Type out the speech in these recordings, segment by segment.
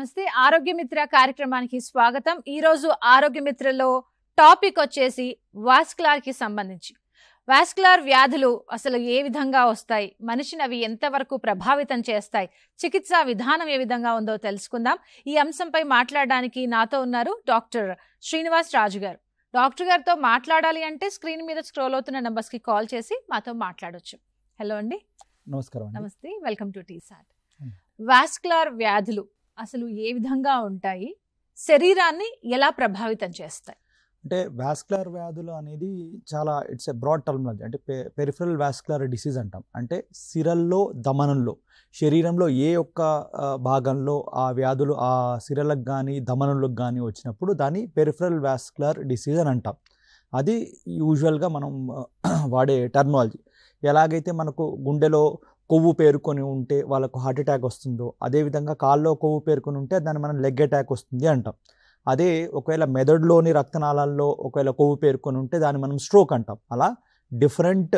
నమస్తే ఆరోగ్య మిత్ర కార్యక్రమానికి స్వాగతం. ఈ రోజు ఆరోగ్య మిత్రలో టాపిక్ వచ్చేసి వాస్కులర్ కి సంబంధించి. వాస్కులర్ వ్యాధులు అసలు ఏ విధంగా వస్తాయి, మనిషిని అవి ఎంతవరకు ప్రభావితం చేస్తాయి, చికిత్సా విధానం ఏ విధంగా ఉందో తెలుసుకుందాం. ఈ అంశంపై మాట్లాడడానికి నాతో ఉన్నారు డాక్టర్ శ్రీనివాస్ రాజు గారు. డాక్టర్ గారితో మాట్లాడాలి అంటే స్క్రీన్ మీద స్క్రోల్ అవుతున్న నంబర్స్ కి కాల్ చేసి మాతో మాట్లాడొచ్చు. హలో అండి. నమస్కారం. నమస్తే, వెల్కమ్ టు టీసాట్. వాస్కులర్ వ్యాధులు అసలు ఏ విధంగా ఉంటాయి, శరీరాన్ని ఎలా ప్రభావితం చేస్తాయి? అంటే వాస్కులర్ వ్యాధులు అనేది చాలా ఇట్స్ ఎ బ్రాడ్ టర్మినాలజీ. అంటే పెరిఫరల్ వాస్కులర్ డిసీజ్ అంటాం. అంటే సిరల్లో ధమనంలో శరీరంలో ఏ ఒక్క భాగంలో ఆ వ్యాధులు ఆ సిరలకు కానీ ధమనంలోకి కానీ వచ్చినప్పుడు దాన్ని పెరిఫరల్ వాస్కులర్ డిసీజ్ అని అంటాం. అది యూజువల్గా మనం వాడే టర్మినాలజీ. ఎలాగైతే మనకు గుండెలో కొవ్వు పేరుకొని ఉంటే వాళ్ళకు హార్ట్ అటాక్ వస్తుందో, అదేవిధంగా కాల్లో కొవ్వు పేరుకొని ఉంటే దాన్ని మనం లెగ్ అటాక్ వస్తుంది అంటాం. అదే ఒకవేళ మెదడులోని రక్తనాళాల్లో ఒకవేళ కొవ్వు పేరుకొని ఉంటే దాన్ని మనం స్ట్రోక్ అంటాం. అలా డిఫరెంట్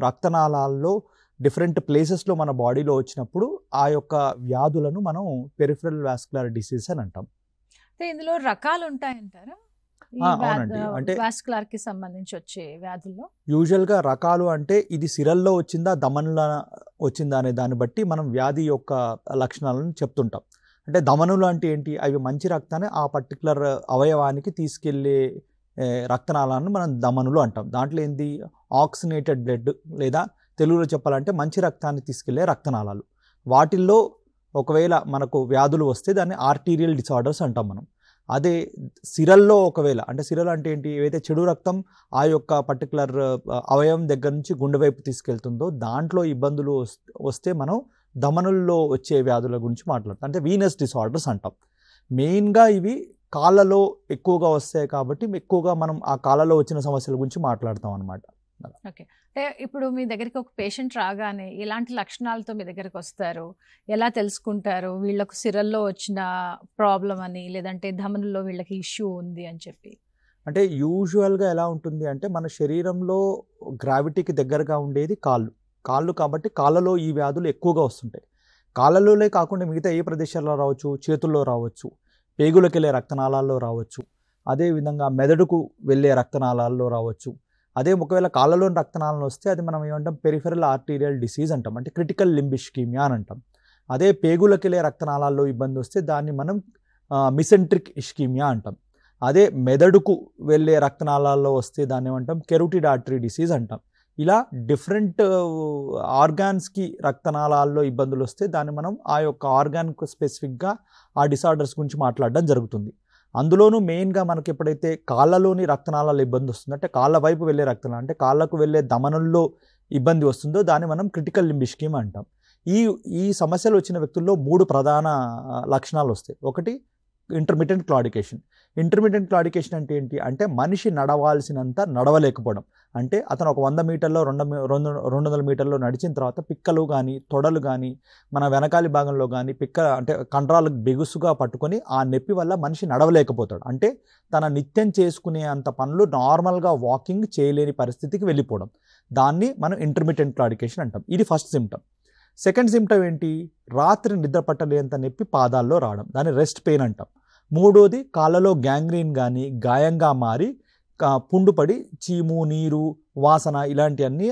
రక్తనాళాల్లో డిఫరెంట్ ప్లేసెస్లో మన బాడీలో వచ్చినప్పుడు ఆ యొక్క వ్యాధులను మనం పెరిఫరల్ వాస్కులర్ డిసీజ్ అని అంటాం. ఇందులో రకాలు ఉంటాయంటారా? అవునండి. అంటే వాస్కులర్ కి సంబంధించి వచ్చే వ్యాధుల్లో యూజువల్గా రకాలు అంటే ఇది సిరల్లో వచ్చిందా ధమనుల వచ్చిందా అనే దాన్ని బట్టి మనం వ్యాధి యొక్క లక్షణాలను చెప్తుంటాం. అంటే ధమనులు అంటే ఏంటి? అవి మంచి రక్తాన్ని ఆ పర్టికులర్ అవయవానికి తీసుకెళ్లే రక్తనాళాలను మనం ధమనులు అంటాం. దాంట్లో ఏంది? ఆక్సినేటెడ్ బ్లడ్, లేదా తెలుగులో చెప్పాలంటే మంచి రక్తాన్ని తీసుకెళ్లే రక్తనాళాలు. వాటిల్లో ఒకవేళ మనకు వ్యాధులు వస్తే దాన్ని ఆర్టీరియల్ డిసార్డర్స్ అంటాం మనం. అదే సిరల్లో ఒకవేళ, అంటే సిరల్ అంటే ఏంటి? ఏవైతే చెడు రక్తం ఆ యొక్క పర్టికులర్ అవయవం దగ్గర నుంచి గుండె వైపు తీసుకెళ్తుందో దాంట్లో ఇబ్బందులు వస్తే మనం ధమనుల్లో వచ్చే వ్యాధుల గురించి మాట్లాడతాం. అంటే వీనస్ డిసార్డర్స్ అంటాం. మెయిన్గా ఇవి కాళ్ళలో ఎక్కువగా వస్తాయి కాబట్టి ఎక్కువగా మనం ఆ కాళ్ళలో వచ్చిన సమస్యల గురించి మాట్లాడతాం అనమాట. ఓకే. అంటే ఇప్పుడు మీ దగ్గరికి ఒక పేషెంట్ రాగానే ఎలాంటి లక్షణాలతో మీ దగ్గరికి వస్తారు, ఎలా తెలుసుకుంటారు వీళ్ళకు సిరల్లో వచ్చిన ప్రాబ్లం అని, లేదంటే ధమనుల్లో వీళ్ళకి ఇష్యూ ఉంది అని చెప్పి? అంటే యూజువల్గా ఎలా ఉంటుంది అంటే మన శరీరంలో గ్రావిటీకి దగ్గరగా ఉండేది కాళ్ళు కాబట్టి కాళ్ళలో ఈ వ్యాధులు ఎక్కువగా వస్తుంటాయి. కాళ్ళలోనే కాకుండా మిగతా ఏ ప్రదేశాల్లో రావచ్చు, చేతుల్లో రావచ్చు, పేగులకు వెళ్ళే రక్తనాళాల్లో రావచ్చు, అదేవిధంగా మెదడుకు వెళ్ళే రక్తనాళాల్లో రావచ్చు. అదే ఒకవేళ కాళ్ళలోని రక్తనాళాలు వస్తే అది మనం ఏమంటాం? పెరిఫెరల్ ఆర్టీరియల్ డిసీజ్ అంటాం. అంటే క్రిటికల్ లింబ్ ఇస్కీమియా అని అంటాం. అదే పేగులకు వెళ్ళే రక్తనాళాల్లో ఇబ్బంది వస్తే దాన్ని మనం మిసెంట్రిక్ ఇస్కీమియా అంటాం. అదే మెదడుకు వెళ్ళే రక్తనాళాల్లో వస్తే దాన్ని ఏమంటాం? కెరోటిడ్ ఆర్టరీ డిసీజ్ అంటాం. ఇలా డిఫరెంట్ ఆర్గాన్స్కి రక్తనాళాల్లో ఇబ్బందులు వస్తే దాన్ని మనం ఆ యొక్క ఆర్గాన్కు స్పెసిఫిక్గా ఆ డిసార్డర్స్ గురించి మాట్లాడడం జరుగుతుంది. అందులోనూ మెయిన్గా మనకి ఎప్పుడైతే కాళ్ళలోని రక్తనాళాలు ఇబ్బంది వస్తుందో, అంటే కాళ్ళ వైపు వెళ్ళే రక్తనాళాలు, అంటే కాళ్ళకు వెళ్ళే ధమనుల్లో ఇబ్బంది వస్తుందో దాన్ని మనం క్రిటికల్ లింబ్ ఇస్కీమియా అంటాం. ఈ సమస్యలు వచ్చిన వ్యక్తుల్లో 3 ప్రధాన లక్షణాలు వస్తాయి. ఒకటి ఇంటర్మిటెంట్ క్లాడికేషన్. ఇంటర్మిటెంట్ క్లాడికేషన్ అంటే ఏంటి? అంటే మనిషి నడవాల్సినంత నడవలేకపోవడం. అంటే అతను ఒక 100 మీటర్లో 200 మీటర్లో నడిచిన తర్వాత పిక్కలు కానీ తొడలు కానీ మన వెనకాలి భాగంలో కానీ అంటే కండరాలకు బిగుసుగా పట్టుకొని ఆ నొప్పి వల్ల మనిషి నడవలేకపోతాడు. అంటే తన నిత్యం చేసుకునే అంత పనులు నార్మల్గా వాకింగ్ చేయలేని పరిస్థితికి వెళ్ళిపోవడం. దాన్ని మనం ఇంటర్మిటెంట్ క్లాడికేషన్ అంటాం. ఇది ఫస్ట్ సిమ్టమ్. సెకండ్ సిమ్టమ్ ఏంటి? రాత్రి నిద్ర పట్టలేంత నొప్పి పాదాల్లో రావడం, దాన్ని రెస్ట్ పెయిన్ అంటాం. మూడోది కాళ్ళలో గ్యాంగ్రీన్ కానీ గాయంగా మారి పుండుపడి చీము, నీరు, వాసన ఇలాంటివన్నీ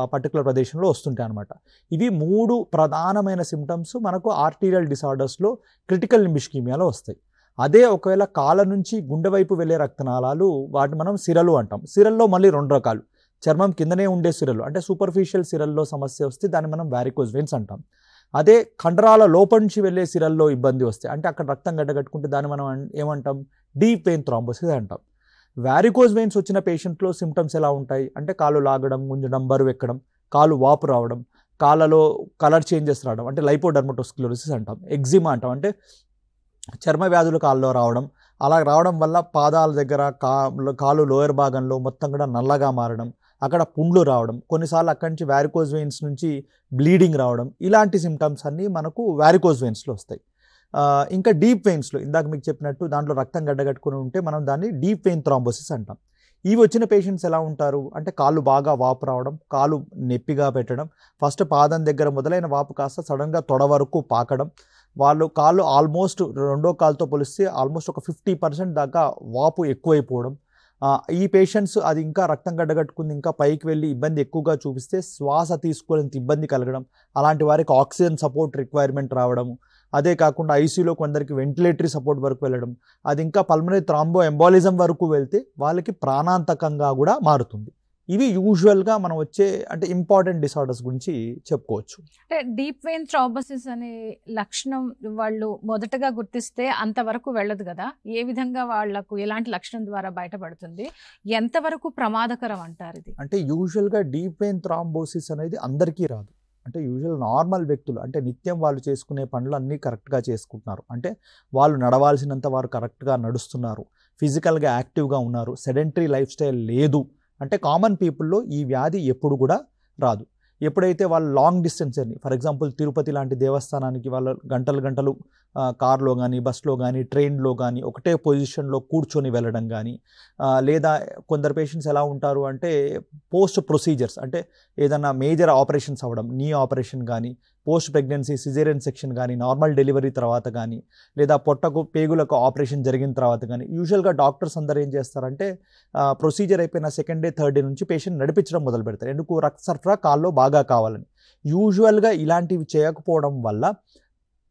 ఆ పర్టికులర్ ప్రదేశంలో వస్తుంటాయి అన్నమాట. ఇవి 3 ప్రధానమైన సిమ్టమ్స్ మనకు ఆర్టీరియల్ డిసార్డర్స్లో క్రిటికల్ లింబ్ ఇస్కీమియాలో వస్తాయి. అదే ఒకవేళ కాళ్ళ నుంచి గుండె వైపు వెళ్ళే రక్తనాళాలు, వాటిని మనం సిరలు అంటాం. సిరల్లో మళ్ళీ 2 రకాలు. చర్మం కిందనే ఉండే సిరలు, అంటే సూపర్ఫిషియల్ సిరల్లో సమస్య వస్తే దాన్ని మనం వారికోజ్ వెయిన్స్ అంటాం. అదే కండరాల లోపల నుంచి వెళ్ళే సిరల్లో ఇబ్బంది వస్తే, అంటే అక్కడ రక్తం గడ్డగట్టుకుంటే దాన్ని మనం ఏమంటాం? డీప్ వెయిన్ థ్రాంబోసిస్ అంటాం. వారికోజ్ వెయిన్స్ వచ్చిన పేషెంట్లో సిమ్టమ్స్ ఎలా ఉంటాయి అంటే కాళ్ళు లాగడం, గుంజడం, బరువు ఎక్కడం, కాలు వాపు రావడం, కాళ్ళలో కలర్ చేంజెస్ రావడం, అంటే లైపోడర్మటోస్క్లెరోసిస్ అంటాం. ఎగ్జిమా అంటాం, అంటే చర్మ వ్యాధులు కాళ్ళలో రావడం. అలా రావడం వల్ల పాదాల దగ్గర కాలు లోయర్ భాగంలో మొత్తం కూడా నల్లగా మారడం, అక్కడ పుండ్లు రావడం, కొన్నిసార్లు అక్కడి నుంచి వారికోజ్ వెయిన్స్ నుంచి బ్లీడింగ్ రావడం, ఇలాంటి సిమ్టమ్స్ అన్నీ మనకు వారికోజ్ వెయిన్స్లో వస్తాయి. ఇంకా డీప్ వెయిన్స్లో ఇందాక మీకు చెప్పినట్టు దాంట్లో రక్తం గడ్డగట్టుకుని ఉంటే మనం దాన్ని డీప్ వెయిన్ థ్రాంబోసిస్ అంటాం. ఇవి వచ్చిన పేషెంట్స్ ఎలా ఉంటారు అంటే కాళ్ళు బాగా వాపు రావడం, కాలు నొప్పిగా పెట్టడం, ఫస్ట్ పాదం దగ్గర మొదలైన వాపు కాస్త సడన్గా తొడ వరకు పాకడం, వాళ్ళు కాళ్ళు ఆల్మోస్ట్ రెండో కాలుతో పోలిస్తే ఆల్మోస్ట్ ఒక 50% దాకా వాపు ఎక్కువైపోవడం. ఈ పేషెంట్స్ అది ఇంకా రక్తం గడ్డగట్టుకుంది, ఇంకా పైకి వెళ్ళి ఇబ్బంది ఎక్కువగా చూపిస్తే శ్వాస తీసుకోలేంత ఇబ్బంది కలగడం, అలాంటి వారికి ఆక్సిజన్ సపోర్ట్ రిక్వైర్మెంట్ రావడము, అదే కాకుండా ఐసీయూలో కొందరికి వెంటిలేటరీ సపోర్ట్ వరకు వెళ్ళడం, అది ఇంకా పల్మనరీ థ్రాంబో ఎంబాలిజం వరకు వెళ్తే వాళ్ళకి ప్రాణాంతకంగా కూడా మారుతుంది. ఇవి యూజువల్గా మనం వచ్చే అంటే ఇంపార్టెంట్ డిసార్డర్స్ గురించి చెప్పుకోవచ్చు. అంటే డీప్ వెయిన్ థ్రోంబోసిస్ అనే లక్షణం వాళ్ళు మొదటగా గుర్తిస్తే అంతవరకు వెళ్ళదు కదా, ఏ విధంగా వాళ్లకు ఎలాంటి లక్షణం ద్వారా బయటపడుతుంది, ఎంతవరకు ప్రమాదకరం అంటారు ఇది? అంటే యూజువల్గా డీప్ వెయిన్ థ్రాంబోసిస్ అనేది అందరికీ రాదు. అంటే యూజువల్ నార్మల్ వ్యక్తులు అంటే నిత్యం వాళ్ళు చేసుకునే పనులు అన్నీ కరెక్ట్గా చేసుకుంటున్నారు, అంటే వాళ్ళు నడవాల్సినంత వారు కరెక్ట్గా నడుస్తున్నారు, ఫిజికల్గా యాక్టివ్గా ఉన్నారు, సెడెంటరీ లైఫ్ స్టైల్ లేదు అంటే కామన్ పీపుల్లో ఈ వ్యాధి ఎప్పుడు కూడా రాదు. ఎప్పుడైతే వాళ్ళు లాంగ్ డిస్టెన్స్ అని ఫర్ ఎగ్జాంపుల్ తిరుపతి లాంటి దేవస్థానానికి వాళ్ళు గంటలు కార్లో కానీ బస్లో కానీ ట్రైన్లో కానీ ఒకటే పొజిషన్లో కూర్చొని వెళ్ళడం కానీ, లేదా కొందరు పేషెంట్స్ ఎలా ఉంటారు అంటే పోస్ట్ ప్రొసీజర్స్ అంటే ఏదైనా మేజర్ ఆపరేషన్స్ అవ్వడం, నీ ఆపరేషన్ కానీ, పోస్ట్ ప్రెగ్నెన్సీ సిజేరియన్ సెక్షన్ కానీ, నార్మల్ డెలివరీ తర్వాత కానీ, లేదా పొట్టకు పేగులకు ఆపరేషన్ జరిగిన తర్వాత కానీ యూజువల్గా డాక్టర్స్ అందరూ ఏం చేస్తారంటే ప్రొసీజర్ అయిపోయిన సెకండ్ డే థర్డ్ డే నుంచి పేషెంట్ నడిపించడం మొదలు పెడతారు. ఎందుకు? రక్త సరఫరా కాల్లో బాగా కావాలని. యూజువల్గా ఇలాంటివి చేయకపోవడం వల్ల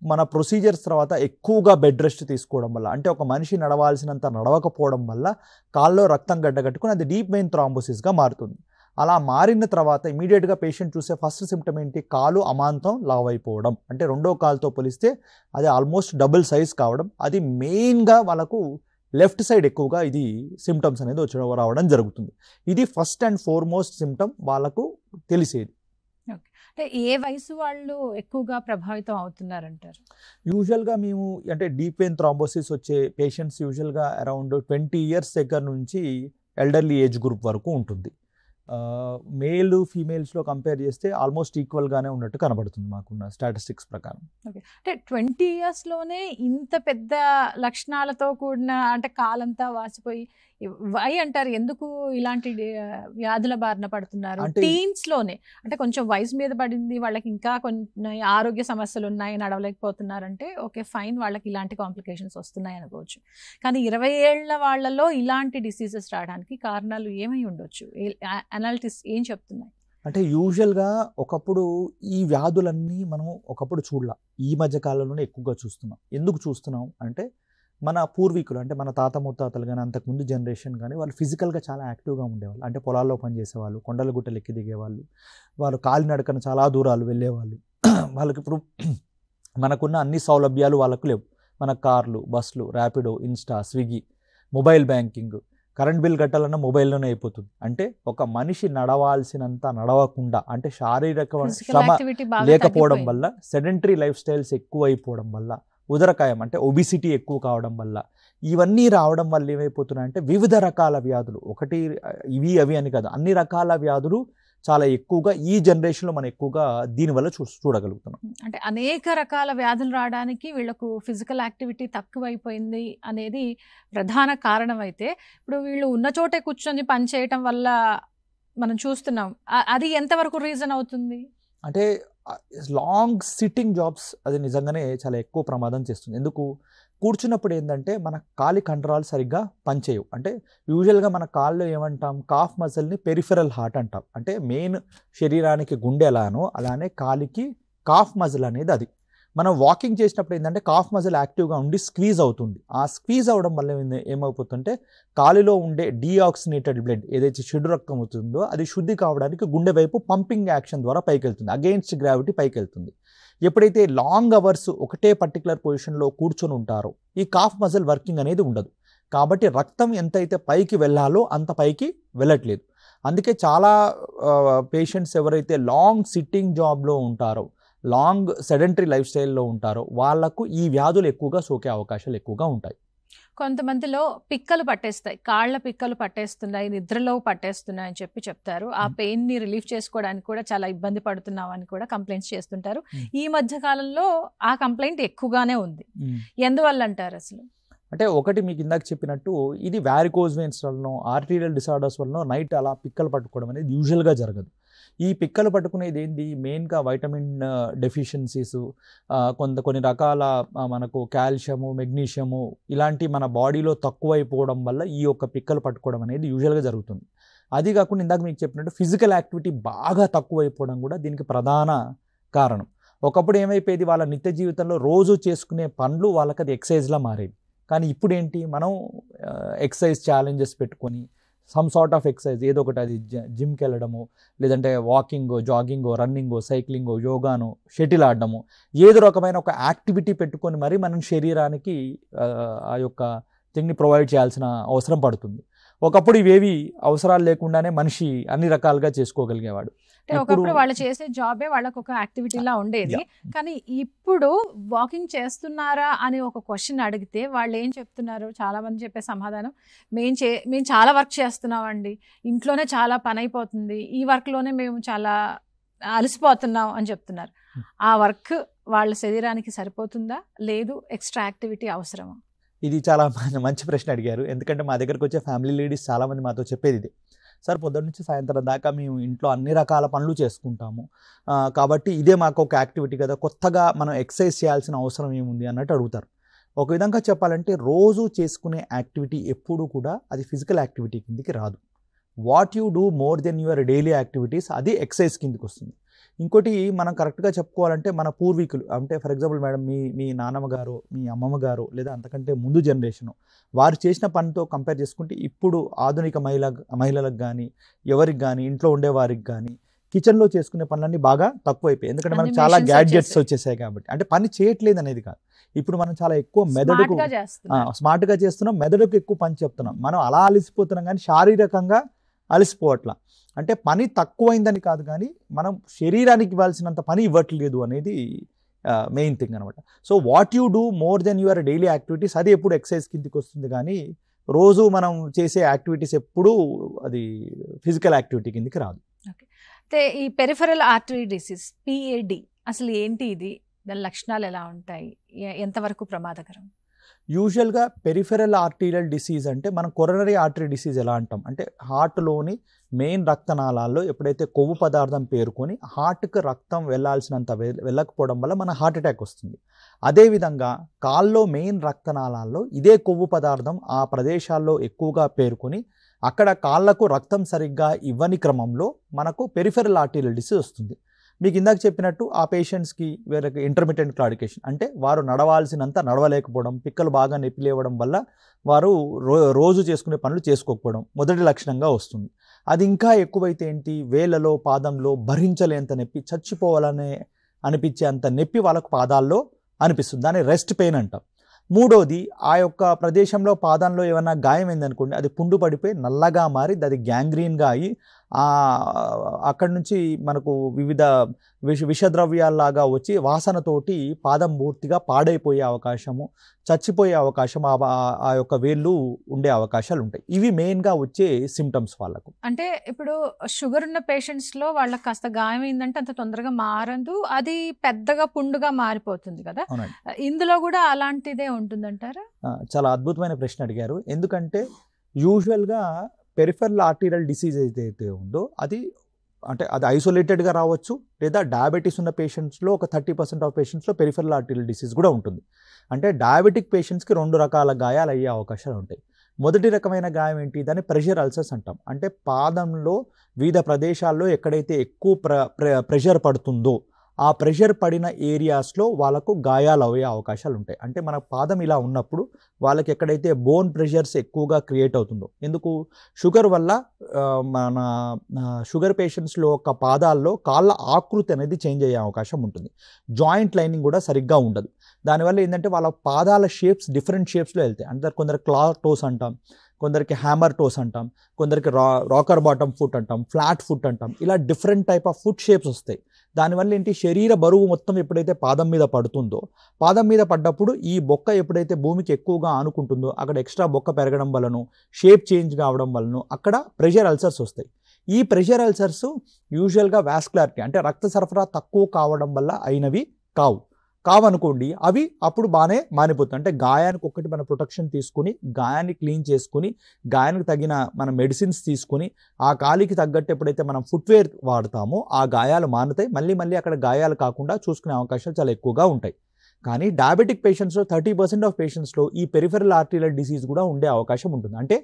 మన ప్రొసీజర్స్ తర్వాత ఎక్కువగా బెడ్ రెస్ట్ తీసుకోవడం వల్ల, అంటే ఒక మనిషి నడవాల్సినంత నడవకపోవడం వల్ల కాల్లో రక్తం గడ్డగట్టుకుని అది డీప్ వెయిన్ థ్రాంబోసిస్గా మారుతుంది. అలా మారిన తర్వాత ఇమీడియట్గా పేషెంట్ చూసే ఫస్ట్ సిమ్టమ్ ఏంటి? కాలు అమాంతం లావ్ అయిపోవడం, అంటే రెండో కాలుతో పోలిస్తే అది ఆల్మోస్ట్ డబుల్ సైజ్ కావడం. అది మెయిన్గా వాళ్ళకు లెఫ్ట్ సైడ్ ఎక్కువగా ఇది సిమ్టమ్స్ అనేది రావడం జరుగుతుంది. ఇది ఫస్ట్ అండ్ ఫార్మోస్ట్ సిమ్టమ్ వాళ్ళకు తెలిసేది. అంటే ఏ వయసు వాళ్ళు ఎక్కువగా ప్రభావితం అవుతున్నారంటారు? యూజువల్గా మేము అంటే డీప్ వెయిన్ థ్రాంబోసిస్ వచ్చే పేషెంట్స్ యూజువల్గా అరౌండ్ 20 years దగ్గర నుంచి ఎల్డర్లీ ఏజ్ గ్రూప్ వరకు ఉంటుంది. మేల్ ఫీమేల్స్లో కంపేర్ చేస్తే ఆల్మోస్ట్ ఈక్వల్గానే ఉన్నట్టు కనబడుతుంది మాకున్న స్టాటిస్టిక్స్ ప్రకారం. ఓకే, అంటే 20 yearsలోనే ఇంత పెద్ద లక్షణాలతో కూడిన అంటే కాలంతా వాసిపోయి వై అంటారు? ఎందుకు ఇలాంటి వ్యాధుల బారిన పడుతున్నారు? టీన్స్లోనే అంటే కొంచెం వయసు మీద పడింది, వాళ్ళకి ఇంకా కొన్ని ఆరోగ్య సమస్యలు ఉన్నాయి, నడవలేకపోతున్నారంటే ఓకే ఫైన్, వాళ్ళకి ఇలాంటి కాంప్లికేషన్స్ వస్తున్నాయి అనుకోవచ్చు. కానీ 20 ఏళ్ల వాళ్ళలో ఇలాంటి డిసీజెస్ రావడానికి కారణాలు ఏమై ఉండొచ్చు? అనాలిసిస్ ఏం చెప్తున్నాయి? అంటే యూజువల్గా ఒకప్పుడు ఈ వ్యాధులన్నీ మనం ఒకప్పుడు చూడలా, ఈ మధ్య కాలంలోనే ఎక్కువగా చూస్తున్నాం. ఎందుకు చూస్తున్నాం అంటే మన పూర్వీకులు అంటే మన తాత ముత్తాతలు కానీ అంతకుముందు జనరేషన్ కానీ వాళ్ళు ఫిజికల్గా చాలా యాక్టివ్గా ఉండేవాళ్ళు. అంటే పొలాల్లో పనిచేసేవాళ్ళు, కొండల గుట్టలు ఎక్కి దిగేవాళ్ళు, వాళ్ళు కాలినడకన చాలా దూరాలు వెళ్ళేవాళ్ళు. వాళ్ళకి ఇప్పుడు మనకున్న అన్ని సౌలభ్యాలు వాళ్ళకు లేవు. మన కార్లు, బస్సులు, Rapido, Insta, Swiggy, mobile banking, current bill కట్టాలన్నా మొబైల్లోనే అయిపోతుంది. అంటే ఒక మనిషి నడవాల్సినంత నడవకుండా అంటే శారీరక శ్రమ లేకపోవడం వల్ల, సెడెంటరీ లైఫ్ స్టైల్స్ ఎక్కువైపోవడం వల్ల, ఉదరకాయం అంటే ఒబిసిటీ ఎక్కువ కావడం వల్ల, ఇవన్నీ రావడం వల్ల ఏమైపోతున్నాయంటే వివిధ రకాల వ్యాధులు, ఒకటి ఇవి అవి అని కాదు, అన్ని రకాల వ్యాధులు చాలా ఎక్కువగా ఈ జనరేషన్లో మనం ఎక్కువగా దీనివల్ల చూడగలుగుతున్నాం. అంటే అనేక రకాల వ్యాధులు రావడానికి వీళ్ళకు ఫిజికల్ యాక్టివిటీ తక్కువైపోయింది అనేది ప్రధాన కారణం. అయితే ఇప్పుడు వీళ్ళు ఉన్న చోటే కూర్చొని పని చేయటం వల్ల మనం చూస్తున్నాం, అది ఎంతవరకు రీజన్ అవుతుంది? అంటే లాంగ్ సిట్టింగ్ జాబ్స్ అది నిజంగానే చాలా ఎక్కువ ప్రమాదం చేస్తుంది. ఎందుకు? కూర్చున్నప్పుడు ఏంటంటే మన కాలి కండరాలు సరిగ్గా పనిచేయవు. అంటే యూజువల్గా మన కాళ్ళు ఏమంటాం, కాఫ్ మజిల్ని పెరిఫెరల్ హార్ట్ అంటాం. అంటే మెయిన్ శరీరానికి గుండె ఎలానో అలానే కాలికి కాఫ్ మజిల్ అనేది అది. మనం వాకింగ్ చేసినప్పుడు ఏంటంటే కాఫ్ మజిల్ యాక్టివ్గా ఉండి స్క్వీజ్ అవుతుంది. ఆ స్క్వీజ్ అవడం వల్ల ఏమైపోతుందంటే కాలిలో ఉండే డీఆక్సినేటెడ్ బ్లడ్ ఏదైతే చెడు రక్తం అవుతుందో అది శుద్ధి కావడానికి గుండె వైపు పంపింగ్ యాక్షన్ ద్వారా పైకి వెళ్తుంది, అగెయిన్స్ట్ గ్రావిటీ పైకి వెళ్తుంది. ఎప్పుడైతే లాంగ్ అవర్స్ ఒకటే పర్టికులర్ పొజిషన్లో కూర్చొని ఉంటారో ఈ కాఫ్ మజిల్ వర్కింగ్ అనేది ఉండదు. కాబట్టి రక్తం ఎంతైతే పైకి వెళ్ళాలో అంత పైకి వెళ్ళట్లేదు. అందుకే చాలా పేషెంట్స్ ఎవరైతే లాంగ్ సిట్టింగ్ జాబ్లో ఉంటారో, లాంగ్ సెడెంటరీ లైఫ్ స్టైల్లో ఉంటారో వాళ్లకు ఈ వ్యాధులు ఎక్కువగా సోకే అవకాశాలు ఎక్కువగా ఉంటాయి. కొంతమందిలో పిక్కలు పట్టేస్తాయి, కాళ్ళ పిక్కలు పట్టేస్తున్నాయి, నిద్రలో పట్టేస్తున్నాయి అని చెప్తారు. ఆ పెయిన్ని రిలీఫ్ చేసుకోవడానికి కూడా చాలా ఇబ్బంది పడుతున్నాం అని కూడా కంప్లైంట్స్ చేస్తుంటారు. ఈ మధ్య కాలంలో ఆ కంప్లైంట్ ఎక్కువగానే ఉంది. ఎందువల్ల అంటారు అసలు? అంటే ఒకటి మీకు ఇందాక చెప్పినట్టు ఇది వ్యారికోజ్ వెయిన్స్ వలన ఆర్టీరియల్ డిసార్డర్స్ వలన నైట్ అలా పిక్కలు పట్టుకోవడం అనేది యూజువల్గా జరగదు. ఈ పిక్కలు పట్టుకునేది ఏంటి, మెయిన్గా వైటమిన్ డెఫిషియన్సీస్, కొన్ని రకాల మనకు కాల్షియము, మెగ్నీషియము ఇలాంటి మన బాడీలో తక్కువైపోవడం వల్ల ఈ యొక్క పిక్కలు పట్టుకోవడం అనేది యూజువల్గా జరుగుతుంది. అది కాకుండా ఇందాక మీకు చెప్పినట్టు ఫిజికల్ యాక్టివిటీ బాగా తక్కువైపోవడం కూడా దీనికి ప్రధాన కారణం. ఒకప్పుడు ఏమైపోయేది, వాళ్ళ నిత్య జీవితంలో రోజు చేసుకునే పనులు వాళ్ళకి అది ఎక్సర్సైజ్లా మారేది. కానీ ఇప్పుడు ఏంటి, మనం ఎక్సర్సైజ్ ఛాలెంజెస్ పెట్టుకొని సమ్ సార్ట్ ఆఫ్ ఎక్సర్సైజ్ ఏదో ఒకటి, అది జిమ్కి వెళ్ళడము, లేదంటే వాకింగో, జాగింగో, రన్నింగో, సైక్లింగో, యోగానో, షటిల్ ఆడడము, ఏదో రకమైన ఒక యాక్టివిటీ పెట్టుకొని మరి మనం శరీరానికి ఆ యొక్క థింగ్ని ప్రొవైడ్ చేయాల్సిన అవసరం పడుతుంది. ఒకప్పుడు ఇవేవి అవసరాలు లేకుండానే మనిషి అన్ని రకాలుగా చేసుకోగలిగేవాడు. అంటే ఒకప్పుడు వాళ్ళు చేసే జాబే వాళ్ళకు ఒక యాక్టివిటీలా ఉండేది. కానీ ఇప్పుడు వాకింగ్ చేస్తున్నారా అని ఒక క్వశ్చన్ అడిగితే వాళ్ళు ఏం చెప్తున్నారు, చాలా మంది చెప్పే సమాధానం, మేము చాలా వర్క్ చేస్తున్నామండి, ఇంట్లోనే చాలా పని అయిపోతుంది, ఈ వర్క్లోనే మేము చాలా అలసిపోతున్నాం అని చెప్తున్నారు. ఆ వర్క్ వాళ్ళ శరీరానికి సరిపోతుందా, లేదు ఎక్స్ట్రా యాక్టివిటీ అవసరమా? ఇది చాలా మంచి ప్రశ్న అడిగారు. ఎందుకంటే మా దగ్గరకు వచ్చే ఫ్యామిలీ లేడీస్ చాలామంది మాతో చెప్పేది ఇదే, సార్ పొద్దున్న నుంచి సాయంత్రం దాకా మేము ఇంట్లో అన్ని రకాల పనులు చేసుకుంటాము, కాబట్టి ఇదే మాకు ఒక యాక్టివిటీ కదా, కొత్తగా మనం ఎక్సర్సైజ్ చేయాల్సిన అవసరం ఏముంది అన్నట్టు అడుగుతారు. ఒక విధంగా చెప్పాలంటే రోజు చేసుకునే యాక్టివిటీ ఎప్పుడు కూడా అది ఫిజికల్ యాక్టివిటీ కిందికి రాదు. What you do more than your daily activities అది ఎక్సర్సైజ్ కిందికి వస్తుంది. ఇంకోటి మనం కరెక్ట్గా చెప్పుకోవాలంటే మన పూర్వీకులు, అంటే ఫర్ ఎగ్జాంపుల్ మేడం మీ నాన్నమ్మ గారు, మీ అమ్మమ్మ గారు, లేదా అంతకంటే ముందు జనరేషను వారు చేసిన పనితో కంపేర్ చేసుకుంటే ఇప్పుడు ఆధునిక మహిళలకు కానీ ఎవరికి కానీ ఇంట్లో ఉండేవారికి కానీ కిచెన్లో చేసుకునే పనులన్నీ బాగా తక్కువైపోయాయి. ఎందుకంటే మనకు చాలా గ్యాడ్జెట్స్ వచ్చేసాయి కాబట్టి. అంటే పని చేయట్లేదు అనేది కాదు, ఇప్పుడు మనం చాలా ఎక్కువ మెదడుకు స్మార్ట్గా చేస్తున్నాం, మెదడుకు ఎక్కువ పని చెప్తున్నాం. మనం అలా అలసిపోతున్నాం కానీ శారీరకంగా అలసిపోవట్లా. అంటే పని తక్కువైందని కాదు, కానీ మనం శరీరానికి ఇవ్వాల్సినంత పని ఇవ్వట్లేదు అనేది మెయిన్ థింగ్ అనమాట. So what you do more than your daily activities అది ఎప్పుడు ఎక్సర్సైజ్ కిందికి వస్తుంది, కానీ రోజు మనం చేసే యాక్టివిటీస్ ఎప్పుడూ అది ఫిజికల్ యాక్టివిటీ కిందికి రాదు. అయితే ఈ పెరిఫెరల్ ఆర్టరీ డిసీజ్ PAD అసలు ఏంటి, ఇది దాని లక్షణాలు ఎలా ఉంటాయి, ఎంతవరకు ప్రమాదకరం? యూజువల్గా పెరిఫెరల్ ఆర్టీరియల్ డిసీజ్ అంటే మనం కొరనరీ ఆర్టరీ డిసీజ్ ఎలా అంటాం అంటే హార్ట్లోని మెయిన్ రక్తనాళాల్లో ఎప్పుడైతే కొవ్వు పదార్థం పేరుకొని హార్ట్కి రక్తం వెళ్ళాల్సినంత వెళ్ళకపోవడం వల్ల మన హార్ట్ అటాక్ వస్తుంది. అదేవిధంగా కాల్లో మెయిన్ రక్తనాళాల్లో ఇదే కొవ్వు పదార్థం ఆ ప్రదేశాల్లో ఎక్కువగా పేరుకొని అక్కడ కాళ్ళకు రక్తం సరిగ్గా ఇవ్వని క్రమంలో మనకు పెరిఫెరల్ ఆర్టీరియల్ డిసీజ్ వస్తుంది. మీకు ఇందాక చెప్పినట్టు ఆ పేషెంట్స్కి వేరొక ఇంటర్మిటెంట్ క్లాడికేషన్ అంటే వారు నడవాల్సినంత నడవలేకపోవడం, పిక్కలు బాగా నొప్పి లేవడం వల్ల వారు రోజు చేసుకునే పనులు చేసుకోకపోవడం మొదటి లక్షణంగా వస్తుంది. అది ఇంకా ఎక్కువైతే ఏంటి, వేళ్ళలో పాదంలో భరించలేంత నొప్పి, చచ్చిపోవాలనే అనిపించే అంత నొప్పి వాళ్ళకు పాదాల్లో అనిపిస్తుంది, దాన్ని రెస్ట్ పెయిన్ అంటాం. మూడోది, ఆ యొక్క ప్రదేశంలో పాదంలో ఏమైనా గాయమైంది అనుకోండి, అది పుండు పడిపోయి నల్లగా మారి అది గ్యాంగ్రీన్గా అయ్యి అక్కడి నుంచి మనకు వివిధ విషద్రవ్యాల్లాగా వచ్చి వాసనతోటి పాదం పూర్తిగా పాడైపోయే అవకాశము, చచ్చిపోయే అవకాశం ఆ యొక్క వేళ్ళు ఉండే అవకాశాలు ఉంటాయి. ఇవి మెయిన్గా వచ్చే సిమ్టమ్స్ వాళ్ళకు. అంటే ఇప్పుడు షుగర్ ఉన్న పేషెంట్స్లో వాళ్ళకి కాస్త గాయమైందంటే అంత తొందరగా మారదు, అది పెద్దగా పుండుగా మారిపోతుంది కదా, ఇందులో కూడా అలాంటిదే ఉంటుందంటారా? చాలా అద్భుతమైన ప్రశ్న అడిగారు. ఎందుకంటే యూజువల్గా పెరిఫెరల్ ఆర్టీరియల్ డిసీజ్ ఏదైతే ఉందో అది ఐసోలేటెడ్గా రావచ్చు, లేదా డయాబెటీస్ ఉన్న పేషెంట్స్లో ఒక 30% ఆఫ్ పేషెంట్స్లో పెరిఫెరల్ ఆర్టీరియల్ డిసీజ్ కూడా ఉంటుంది. అంటే డయాబెటిక్ పేషెంట్స్కి 2 రకాల గాయాలు అయ్యే అవకాశాలు ఉంటాయి. మొదటి రకమైన గాయం ఏంటి, దాన్ని ప్రెషర్ అల్సర్స్ అంటాం. అంటే పాదంలో వివిధ ప్రదేశాల్లో ఎక్కడైతే ఎక్కువ ప్రెషర్ పడుతుందో ఆ ప్రెషర్ పడిన ఏరియాస్లో వాళ్ళకు గాయాలు అయ్యే అవకాశాలు ఉంటాయి. అంటే మన పాదం ఇలా ఉన్నప్పుడు వాళ్ళకి ఎక్కడైతే బోన్ ప్రెషర్స్ ఎక్కువగా క్రియేట్ అవుతుందో, ఎందుకు షుగర్ వల్ల మన షుగర్ పేషెంట్స్లో ఒక పాదాల్లో కాళ్ళ ఆకృతి అనేది చేంజ్ అయ్యే అవకాశం ఉంటుంది. జాయింట్ లైనింగ్ కూడా సరిగ్గా ఉండదు. దానివల్ల ఏంటంటే వాళ్ళ పాదాల షేప్స్ డిఫరెంట్ షేప్స్లో వెళ్తాయి. అంటే కొందరు క్లా టోస్ అంటాం, కొందరికి హ్యామర్ టోస్ అంటాం, కొందరికి రాకర్ బాటమ్ ఫుట్ అంటాం, ఫ్లాట్ ఫుట్ అంటాం. ఇలా different type of foot shapes వస్తాయి. దానివల్ల ఏంటి, శరీర బరువు మొత్తం ఎప్పుడైతే పాదం మీద పడుతుందో, పాదం మీద పడ్డప్పుడు ఈ బొక్క ఎప్పుడైతే భూమికి ఎక్కువగా ఆనుకుంటుందో అక్కడ ఎక్స్ట్రా బొక్క పెరగడం వలన, షేప్ చేంజ్ కావడం వలన అక్కడ ప్రెషర్ అల్సర్స్ వస్తాయి. ఈ ప్రెషర్ అల్సర్స్ యూజువల్గా వాస్కులారిటీ అంటే రక్త సరఫరా తక్కువ కావడం వల్ల అయినవి కావు. కావనుకోండి అవి అప్పుడు బాగానే మానిపోతుంది. అంటే గాయానికి ఒక్కటి మన ప్రొటెక్షన్ తీసుకుని, గాయాన్ని క్లీన్ చేసుకుని, గాయానికి తగిన మన మెడిసిన్స్ తీసుకుని, ఆ కాలికి తగ్గట్టు ఎప్పుడైతే మనం ఫుట్వేర్ వాడతామో ఆ గాయాలు మానుతాయి. మళ్ళీ మళ్ళీ అక్కడ గాయాలు కాకుండా చూసుకునే అవకాశాలు చాలా ఎక్కువగా ఉంటాయి. కానీ డయాబెటిక్ పేషెంట్స్లో 30% ఆఫ్ పేషెంట్స్లో ఈ పెరిఫెరల్ ఆర్టీరియల్ డిసీజ్ కూడా ఉండే అవకాశం ఉంటుంది. అంటే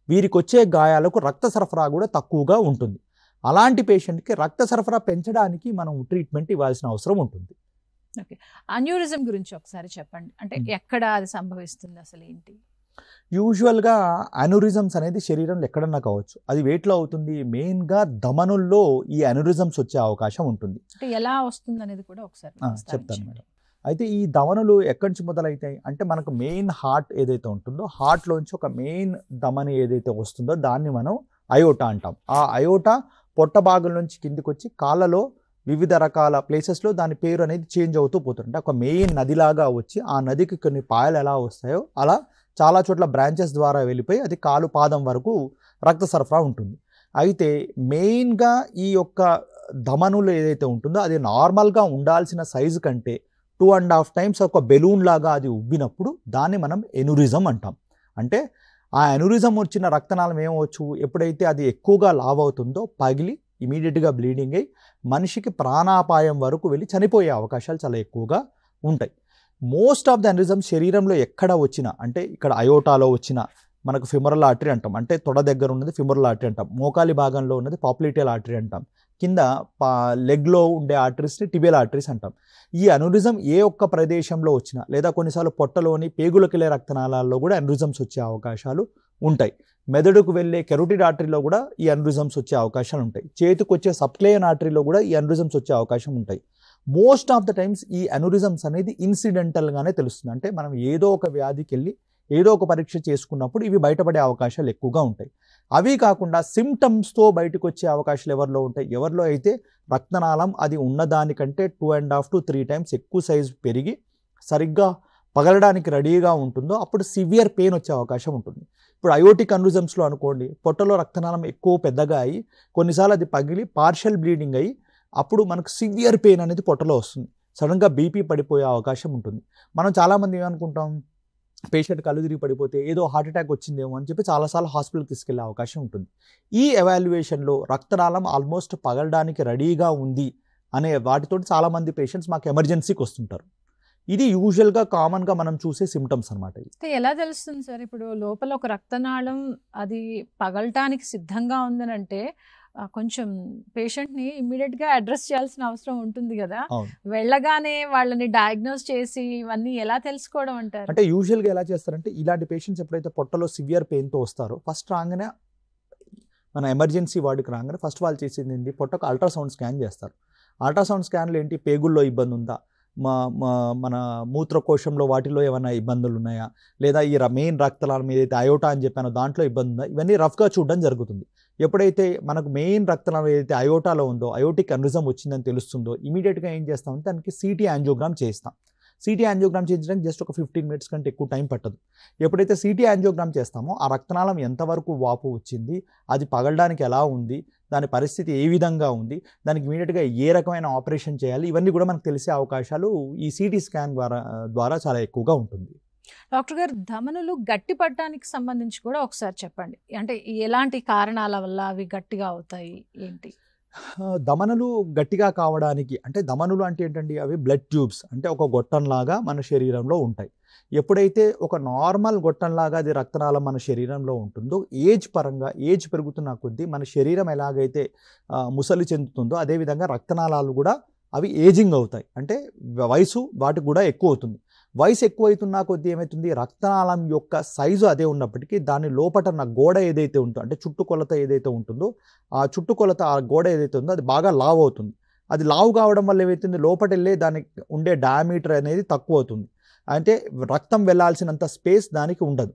వీరికి వచ్చే గాయాలకు రక్త సరఫరా కూడా తక్కువగా ఉంటుంది. అలాంటి పేషెంట్కి రక్త సరఫరా పెంచడానికి మనం ట్రీట్మెంట్ ఇవ్వాల్సిన అవసరం ఉంటుంది. ఓకే, అన్యూరిజం గురించి ఒకసారి చెప్పండి. అంటే ఎక్కడ అది సంభవిస్తుంది, అసలు ఏంటి? యూజువల్గా అన్యూరిజమ్స్ అనేది శరీరంలో ఎక్కడన్నా కావచ్చు. అది వేట్లో అవుతుంది. మెయిన్గా ధమనుల్లో ఈ అన్యూరిజమ్స్ వచ్చే అవకాశం ఉంటుంది. అంటే ఎలా వస్తుంది అనేది కూడా ఒకసారి చెప్తాను మేడం. అయితే ఈ ధమనులు ఎక్కడి నుంచి మొదలవుతాయి అంటే మనకు మెయిన్ హార్ట్ ఏదైతే ఉంటుందో హార్ట్లోంచి ఒక మెయిన్ ధమని ఏదైతే వస్తుందో దాన్ని మనం అయోటా అంటాం. ఆ అయోటా పొట్ట భాగం నుంచి కిందికి వచ్చి కాళ్ళలో వివిధ రకాల ప్లేసెస్లో దాని పేరు అనేది చేంజ్ అవుతూ పోతుంది. అంటే ఒక మెయిన్ నదిలాగా వచ్చి ఆ నదికి కొన్ని పాయలు ఎలా వస్తాయో అలా చాలా చోట్ల బ్రాంచెస్ ద్వారా వెళ్ళిపోయి అది కాలు పాదం వరకు రక్త సరఫరా ఉంటుంది. అయితే మెయిన్గా ఈ యొక్క ధమనులు ఏదైతే ఉంటుందో అది నార్మల్గా ఉండాల్సిన సైజు కంటే 2.5 times ఒక బెలూన్ లాగా అది ఉబ్బినప్పుడు దాన్ని మనం ఎన్యూరిజం అంటాం. అంటే ఆ ఎన్యూరిజం వచ్చిన రక్తనాళం ఏమవచ్చు, ఎప్పుడైతే అది ఎక్కువగా లావ్ అవుతుందో పగిలి ఇమీడియట్గా బ్లీడింగ్ అయ్యి మనిషికి ప్రాణాపాయం వరకు వెళ్ళి చనిపోయే అవకాశాలు చాలా ఎక్కువగా ఉంటాయి. మోస్ట్ ఆఫ్ ద ఎన్యూరిజం శరీరంలో ఎక్కడ వచ్చినా, అంటే ఇక్కడ అయోటాలో వచ్చిన మనకు ఫిమరల్ ఆర్టరీ అంటాం, అంటే తొడ దగ్గర ఉన్నది ఫిమరల్ ఆర్టరీ అంటాం, మోకాలి భాగంలో ఉన్నది పాప్లిటియల్ ఆర్టరీ అంటాం, కింద లెగ్లో ఉండే ఆర్టరీస్ని టిబియల్ ఆర్టరీస్ అంటాం. ఈ అన్యూరిజం ఏ ఒక్క ప్రదేశంలో వచ్చినా లేదా కొన్నిసార్లు పొట్టలోని పేగులకెళ్ళే రక్తనాళాల్లో కూడా అన్యూరిజమ్స్ వచ్చే అవకాశాలు ఉంటాయి. మెదడుకు వెళ్ళే కెరోటిడ్ ఆర్టరీలో కూడా ఈ అన్యూరిజమ్స్ వచ్చే అవకాశాలు ఉంటాయి. చేతికి వచ్చే సబ్క్లేయన్ ఆర్టరీలో కూడా ఈ అన్యూరిజమ్స్ వచ్చే అవకాశం ఉంటాయి. మోస్ట్ ఆఫ్ ద టైమ్స్ ఈ అన్యూరిజమ్స్ అనేది ఇన్సిడెంటల్గానే తెలుస్తుంది. అంటే మనం ఏదో ఒక వ్యాధికి వెళ్ళి ఏదో ఒక పరీక్ష చేసుకున్నప్పుడు ఇవి బయటపడే అవకాశాలు ఎక్కువగా ఉంటాయి. అవి కాకుండా సిమ్టమ్స్తో బయటకు వచ్చే అవకాశాలు ఎవరిలో ఉంటాయి, ఎవరిలో అయితే రక్తనాళం అది ఉన్నదానికంటే 2.5 to 3 times ఎక్కువ సైజు పెరిగి సరిగ్గా పగలడానికి రెడీగా ఉంటుందో అప్పుడు సివియర్ పెయిన్ వచ్చే అవకాశం ఉంటుంది. ఇప్పుడు అయోటిక్ అన్యూరిజమ్స్లో అనుకోండి, పొట్టలో రక్తనాళం ఎక్కువ పెద్దగా అయ్యి కొన్నిసార్లు అది పగిలి పార్షియల్ బ్లీడింగ్ అయ్యి అప్పుడు మనకు సివియర్ పెయిన్ అనేది పొట్టలో వస్తుంది. సడన్గా బీపీ పడిపోయే అవకాశం ఉంటుంది. మనం చాలామంది ఏమనుకుంటాం, పేషెంట్ కళ్ళు తిరిగి పడిపోతే ఏదో హార్ట్ అటాక్ వచ్చిందేమో అని చెప్పి చాలాసార్లు హాస్పిటల్కి తీసుకెళ్లే అవకాశం ఉంటుంది. ఈ ఎవాల్యుయేషన్లో రక్తనాళం ఆల్మోస్ట్ పగలడానికి రెడీగా ఉంది అనే వాటితో చాలామంది పేషెంట్స్ మాకు ఎమర్జెన్సీకి వస్తుంటారు. ఇది యూజువల్గా కామన్గా మనం చూసే సిమ్టమ్స్ అనమాట. ఎలా తెలుస్తుంది సార్? ఇప్పుడు లోపల ఒక రక్తనాళం అది పగలటానికి సిద్ధంగా ఉందని అంటే కొంచెం పేషెంట్ని ఇమ్మీడియట్గా అడ్రస్ చేయాల్సిన అవసరం ఉంటుంది కదా. వెళ్ళగానే వాళ్ళని డయాగ్నోస్ చేసి ఇవన్నీ ఎలా తెలుసుకోవడం అంటారు? అంటే యూజువల్గా ఎలా చేస్తారంటే ఇలాంటి పేషెంట్స్ ఎప్పుడైతే పొట్టలో సివియర్ పెయిన్తో వస్తారో ఫస్ట్ రాగానే మన ఎమర్జెన్సీ వార్డుకి రాగానే ఫస్ట్ వాళ్ళు చేసేది ఏంటి, పొట్టకు అల్ట్రాసౌండ్ స్కాన్ చేస్తారు. అల్ట్రాసౌండ్ స్కాన్లో ఏంటి, పేగుల్లో ఇబ్బంది ఉందా, మన మూత్రకోశంలో వాటిలో ఏమైనా ఇబ్బందులు ఉన్నాయా, లేదా ఈ మెయిన్ రక్తనాళం ఏదైతే అయోటా అని చెప్పానో దాంట్లో ఇబ్బంది ఉందా, ఇవన్నీ రఫ్గా చూడడం జరుగుతుంది. ఎప్పుడైతే మనకు మెయిన్ రక్తనాళం ఏదైతే అయోటాలో ఉందో అయోటిక్ అన్యూరిజం వచ్చిందని తెలుస్తుందో ఇమీడియట్గా ఏం చేస్తామంటే దానికి సిటీ యాంజియోగ్రామ్ చేస్తాం. సిటీ యాంజియోగ్రామ్ చేయించడానికి జస్ట్ ఒక 15 minutes కంటే ఎక్కువ టైం పట్టదు. ఎప్పుడైతే సిటీ యాంజియోగ్రామ్ చేస్తామో ఆ రక్తనాళం ఎంతవరకు వాపు వచ్చింది, అది పగలడానికి ఎలా ఉంది, దాని పరిస్థితి ఏ విధంగా ఉంది, దానికి ఇమీడియట్గా ఏ రకమైన ఆపరేషన్ చేయాలి, ఇవన్నీ కూడా మనకు తెలిసే అవకాశాలు ఈ సిటీ స్కాన్ ద్వారా చాలా ఎక్కువగా ఉంటుంది. డాక్టర్ గారు, ధమనులు గట్టి పడడానికి సంబంధించి కూడా ఒకసారి చెప్పండి. అంటే ఎలాంటి కారణాల వల్ల అవి గట్టిగా అవుతాయి ఏంటి? ధమనులు గట్టిగా కావడానికి అంటే ధమనులు అంటే ఏంటండి, అవి బ్లడ్ ట్యూబ్స్, అంటే ఒక గొట్టంలాగా మన శరీరంలో ఉంటాయి. ఎప్పుడైతే ఒక నార్మల్ గొట్టంలాగా అది రక్తనాళం మన శరీరంలో ఉంటుందో ఏజ్ పెరుగుతున్న కొద్దీ మన శరీరం ఎలాగైతే ముసలి చెందుతుందో అదేవిధంగా రక్తనాళాలు కూడా అవి ఏజింగ్ అవుతాయి. అంటే వయసు వాటికి కూడా ఎక్కువ అవుతుంది. వయసు ఎక్కువైతున్న కొద్దీ ఏమవుతుంది, రక్తనాళం యొక్క సైజు అదే ఉన్నప్పటికీ దాని లోపట ఉన్న గోడ ఏదైతే ఉంటుందో, అంటే చుట్టుకొలత ఏదైతే ఉంటుందో ఆ గోడ ఏదైతే ఉందో అది బాగా లావ్ అవుతుంది. అది లావ్ కావడం వల్ల ఏమవుతుంది, లోపట వెళ్ళే దానికి ఉండే డయామీటర్ అనేది తక్కువ అవుతుంది. అంటే రక్తం వెళ్ళాల్సినంత స్పేస్ దానికి ఉండదు.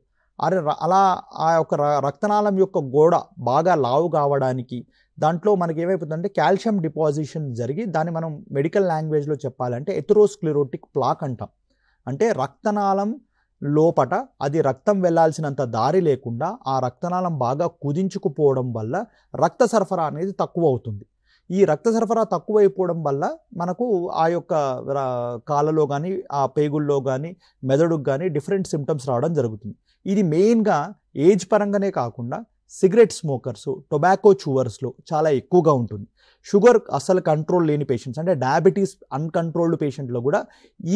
అలా ఆ యొక్క రక్తనాళం యొక్క గోడ బాగా లావు కావడానికి దాంట్లో మనకి ఏమైపోతుందంటే కాల్షియం డిపాజిషన్ జరిగి దాన్ని మనం మెడికల్ లాంగ్వేజ్లో చెప్పాలంటే ఎథెరోస్క్లెరోటిక్ ప్లాక్ అంటాం. అంటే రక్తనాళం లోపట అది రక్తం వెళ్ళాల్సినంత దారి లేకుండా ఆ రక్తనాళం బాగా కుదించుకుపోవడం వల్ల రక్త సరఫరా అనేది తక్కువ అవుతుంది. ఈ రక్త సరఫరా తక్కువైపోవడం వల్ల మనకు ఆ యొక్క కాళ్ళలో కానీ ఆ పేగుల్లో కానీ మెదడుకు కానీ డిఫరెంట్ సిమ్టమ్స్ రావడం జరుగుతుంది. ఇది మెయిన్గా ఏజ్ పరంగానే కాకుండా సిగరెట్ స్మోకర్స్, టొబాకో చూవర్స్లో చాలా ఎక్కువగా ఉంటుంది. షుగర్ అసలు కంట్రోల్ లేని పేషెంట్స్ అంటే డయాబెటీస్ అన్కంట్రోల్డ్ పేషెంట్లో కూడా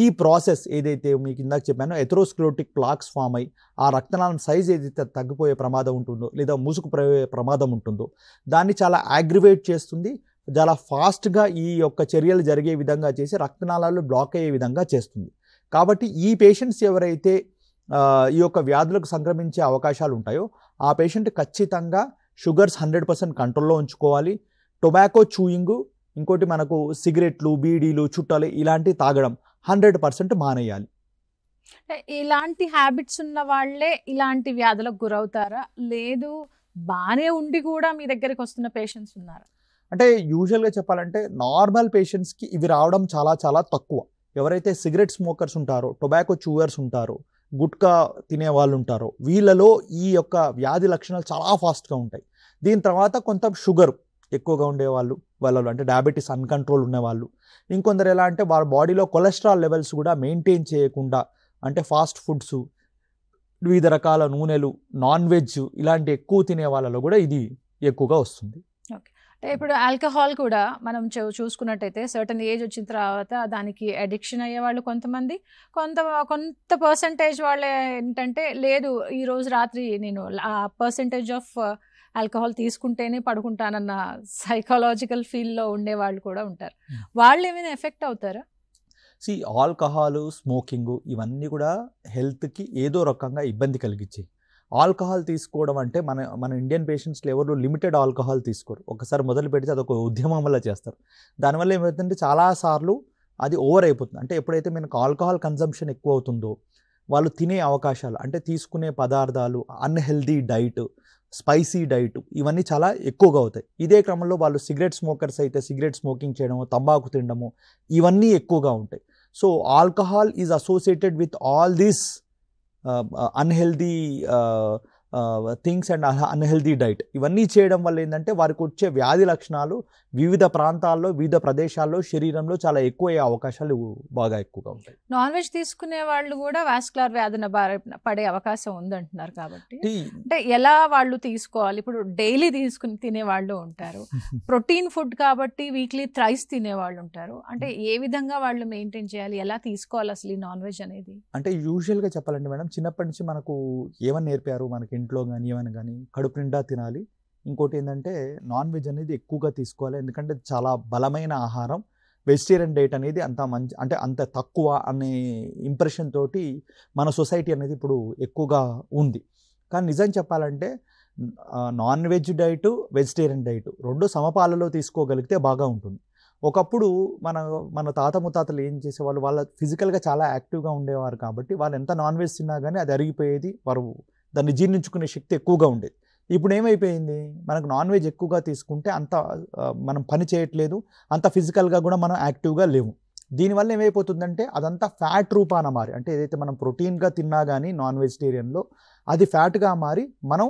ఈ ప్రాసెస్ ఏదైతే మీకు ఇందాక చెప్పానో ఎథెరోస్క్లెరోటిక్ ప్లాక్స్ ఫామ్ అయ్యి ఆ రక్తనాళం సైజ్ ఏదైతే తగ్గిపోయే ప్రమాదం ఉంటుందో లేదా మూసుకుపోయే ప్రమాదం ఉంటుందో దాన్ని చాలా అగ్రివేట్ చేస్తుంది. చాలా ఫాస్ట్గా ఈ యొక్క చర్యలు జరిగే విధంగా చేసి రక్తనాళాలు బ్లాక్ అయ్యే విధంగా చేస్తుంది. కాబట్టి ఈ పేషెంట్స్ ఎవరైతే ఈ యొక్క వ్యాధులకు సంక్రమించే అవకాశాలు ఉంటాయో ఆ పేషెంట్ ఖచ్చితంగా షుగర్స్ 100% కంట్రోల్లో ఉంచుకోవాలి. టొబాకో చూయింగ్, ఇంకోటి మనకు సిగరెట్లు, బీడీలు, చుట్టాలు ఇలాంటివి తాగడం 100% మానేయాలి. ఇలాంటి హ్యాబిట్స్ ఉన్న వాళ్ళే ఇలాంటి వ్యాధులకు గురవుతారా, లేదు బాగానే ఉండి కూడా మీ దగ్గరికి వస్తున్న పేషెంట్స్ ఉన్నారా? అంటే యూజువల్గా చెప్పాలంటే నార్మల్ పేషెంట్స్కి ఇవి రావడం చాలా చాలా తక్కువ. ఎవరైతే సిగరెట్ స్మోకర్స్ ఉంటారో, టొబాకో చూవర్స్ ఉంటారో, గుట్కా తినే వాళ్ళు ఉంటారో వీళ్ళలో ఈ యొక్క వ్యాధి లక్షణాలు చాలా ఫాస్ట్గా ఉంటాయి. దీని తర్వాత కొంత షుగర్ ఎక్కువగా ఉండేవాళ్ళు, వాళ్ళలో అంటే డయాబెటీస్ అన్కంట్రోల్ ఉన్నవాళ్ళు, ఇంకొందరు ఎలా అంటే వాళ్ళ బాడీలో కొలెస్ట్రాల్ లెవెల్స్ కూడా మెయింటైన్ చేయకుండా అంటే ఫాస్ట్ ఫుడ్స్, వివిధ రకాల నూనెలు, నాన్ వెజ్ ఇలాంటి ఎక్కువ తినే వాళ్ళలో కూడా ఇది ఎక్కువగా వస్తుంది. అంటే ఇప్పుడు ఆల్కహాల్ కూడా మనం చూసుకున్నట్టయితే సర్టన్ ఏజ్ వచ్చిన తర్వాత దానికి అడిక్షన్ అయ్యేవాళ్ళు కొంతమంది, కొంత పర్సంటేజ్ వాళ్ళు ఏంటంటే లేదు ఈరోజు రాత్రి నేను ఆ పర్సంటేజ్ ఆఫ్ ఆల్కహాల్ తీసుకుంటేనే పడుకుంటానన్న సైకాలజికల్ ఫీల్లో ఉండేవాళ్ళు కూడా ఉంటారు. వాళ్ళు ఏమైనా ఎఫెక్ట్ అవుతారా? ఆల్కహాల్, స్మోకింగ్ ఇవన్నీ కూడా హెల్త్కి ఏదో రకంగా ఇబ్బంది కలిగించాయి. ఆల్కహాల్ తీసుకోవడం అంటే మన ఇండియన్ పేషెంట్స్లో ఎవరు లిమిటెడ్ ఆల్కహాల్ తీసుకోరు. ఒకసారి మొదలు పెడితే అదొక ఉద్యమం వల్ల చేస్తారు. దానివల్ల ఏమవుతుందంటే చాలాసార్లు అది ఓవర్ అయిపోతుంది. అంటే ఎప్పుడైతే మనకు ఆల్కహాల్ కన్జంప్షన్ ఎక్కువ అవుతుందో వాళ్ళు తినే అవకాశాలు అంటే తీసుకునే పదార్థాలు, అన్హెల్దీ డైట్, స్పైసీ డైట్ ఇవన్నీ చాలా ఎక్కువగా అవుతాయి. ఇదే క్రమంలో వాళ్ళు సిగరెట్ స్మోకర్స్ అయితే సిగరెట్ స్మోకింగ్ చేయడము, తంబాకు తినడము ఇవన్నీ ఎక్కువగా ఉంటాయి. So alcohol is associated with all these unhealthy things and unhealthy diet. ఇవన్నీ చేయడం వల్ల ఏంటంటే వారికి వచ్చే వ్యాధి లక్షణాలు వివిధ ప్రాంతాల్లో, వివిధ ప్రదేశాల్లో శరీరంలో చాలా ఎక్కువ అయ్యే అవకాశాలు బాగా ఎక్కువగా ఉంటాయి. నాన్ వెజ్ తీసుకునే వాళ్ళు కూడా వాస్కులర్ వ్యాధిన పడే అవకాశం ఉందంటున్నారు. కాబట్టి అంటే ఎలా వాళ్ళు తీసుకోవాలి? ఇప్పుడు డైలీ తీసుకుని తినేవాళ్ళు ఉంటారు, ప్రోటీన్ ఫుడ్ కాబట్టి వీక్లీ థ్రైస్ తినేవాళ్ళు ఉంటారు. అంటే ఏ విధంగా వాళ్ళు మెయింటైన్ చేయాలి, ఎలా తీసుకోవాలి అసలు ఈ నాన్ వెజ్ అనేది? అంటే యూజువల్గా చెప్పాలంటే మేడం, చిన్నప్పటి నుంచి మనకు ఏమని నేర్పారు, మనకి ఇంట్లో కానీ ఏమైనా కానీ కడుపు నిండా తినాలి. ఇంకోటి ఏంటంటే నాన్ వెజ్ అనేది ఎక్కువగా తీసుకోవాలి, ఎందుకంటే చాలా బలమైన ఆహారం. వెజిటేరియన్ డైట్ అనేది అంత మంచి అంటే అంత తక్కువ అనే ఇంప్రెషన్ తోటి మన సొసైటీ అనేది ఇప్పుడు ఎక్కువగా ఉంది. కానీ నిజం చెప్పాలంటే non veg diet, vegetarian diet రెండు సమపాలలో తీసుకోగలిగితే బాగా ఉంటుంది. ఒకప్పుడు మన తాత ముత్తాతలు ఏం చేసేవాళ్ళు, వాళ్ళ ఫిజికల్గా చాలా యాక్టివ్గా ఉండేవారు కాబట్టి వాళ్ళు ఎంత నాన్ వెజ్ తిన్నా కానీ అది అరిగిపోయేది, వారు దాన్ని జీర్ణించుకునే శక్తి ఎక్కువగా ఉండేది. ఇప్పుడు ఏమైపోయింది, మనకు నాన్ వెజ్ ఎక్కువగా తీసుకుంటే అంత మనం పని చేయట్లేదు, అంత ఫిజికల్గా కూడా మనం యాక్టివ్గా లేవు. దీనివల్ల ఏమైపోతుందంటే అదంతా ఫ్యాట్ రూపాన మారి, అంటే ఏదైతే మనం ప్రోటీన్గా తిన్నా కానీ నాన్ వెజిటేరియన్లో అది ఫ్యాట్గా మారి మనం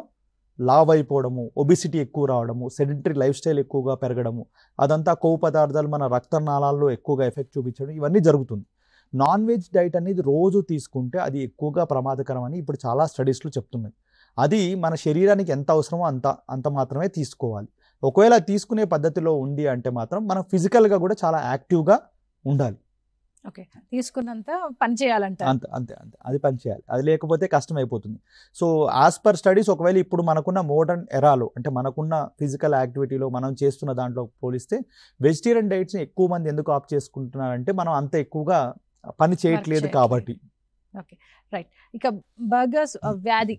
లావ్ అయిపోవడము, ఒబిసిటీ ఎక్కువ రావడము, సెడెంటరీ లైఫ్ స్టైల్ ఎక్కువగా పెరగడము, అదంతా కొవ్వు పదార్థాలు మన రక్తనాళాల్లో ఎక్కువగా ఎఫెక్ట్ చూపించడం ఇవన్నీ జరుగుతుంది. నాన్ వెజ్ డైట్ అనేది రోజు తీసుకుంటే అది ఎక్కువగా ప్రమాదకరం అని ఇప్పుడు చాలా స్టడీస్లో చెప్తున్నాయి. అది మన శరీరానికి ఎంత అవసరమో అంత మాత్రమే తీసుకోవాలి. ఒకవేళ తీసుకునే పద్ధతిలో ఉంది అంటే మాత్రం మనం ఫిజికల్గా కూడా చాలా యాక్టివ్గా ఉండాలి. ఓకే, తీసుకున్నంత పని చేయాలంట. అంతే అంతే అంతే అది పని చేయాలి, అది లేకపోతే కష్టం అయిపోతుంది. సో యాజ్ పర్ స్టడీస్ ఒకవేళ ఇప్పుడు మనకున్న మోడర్న్ ఎరాలో అంటే మనకున్న ఫిజికల్ యాక్టివిటీలో మనం చేస్తున్న దాంట్లో పోలిస్తే వెజిటేరియన్ డైట్స్ని ఎక్కువ మంది ఎందుకు ఆప్ చేసుకుంటున్నారంటే మనం అంత ఎక్కువగా పని చేయట్లేదు కాబట్టి. Okay, right. ఇక బర్గర్స్ వ్యాధి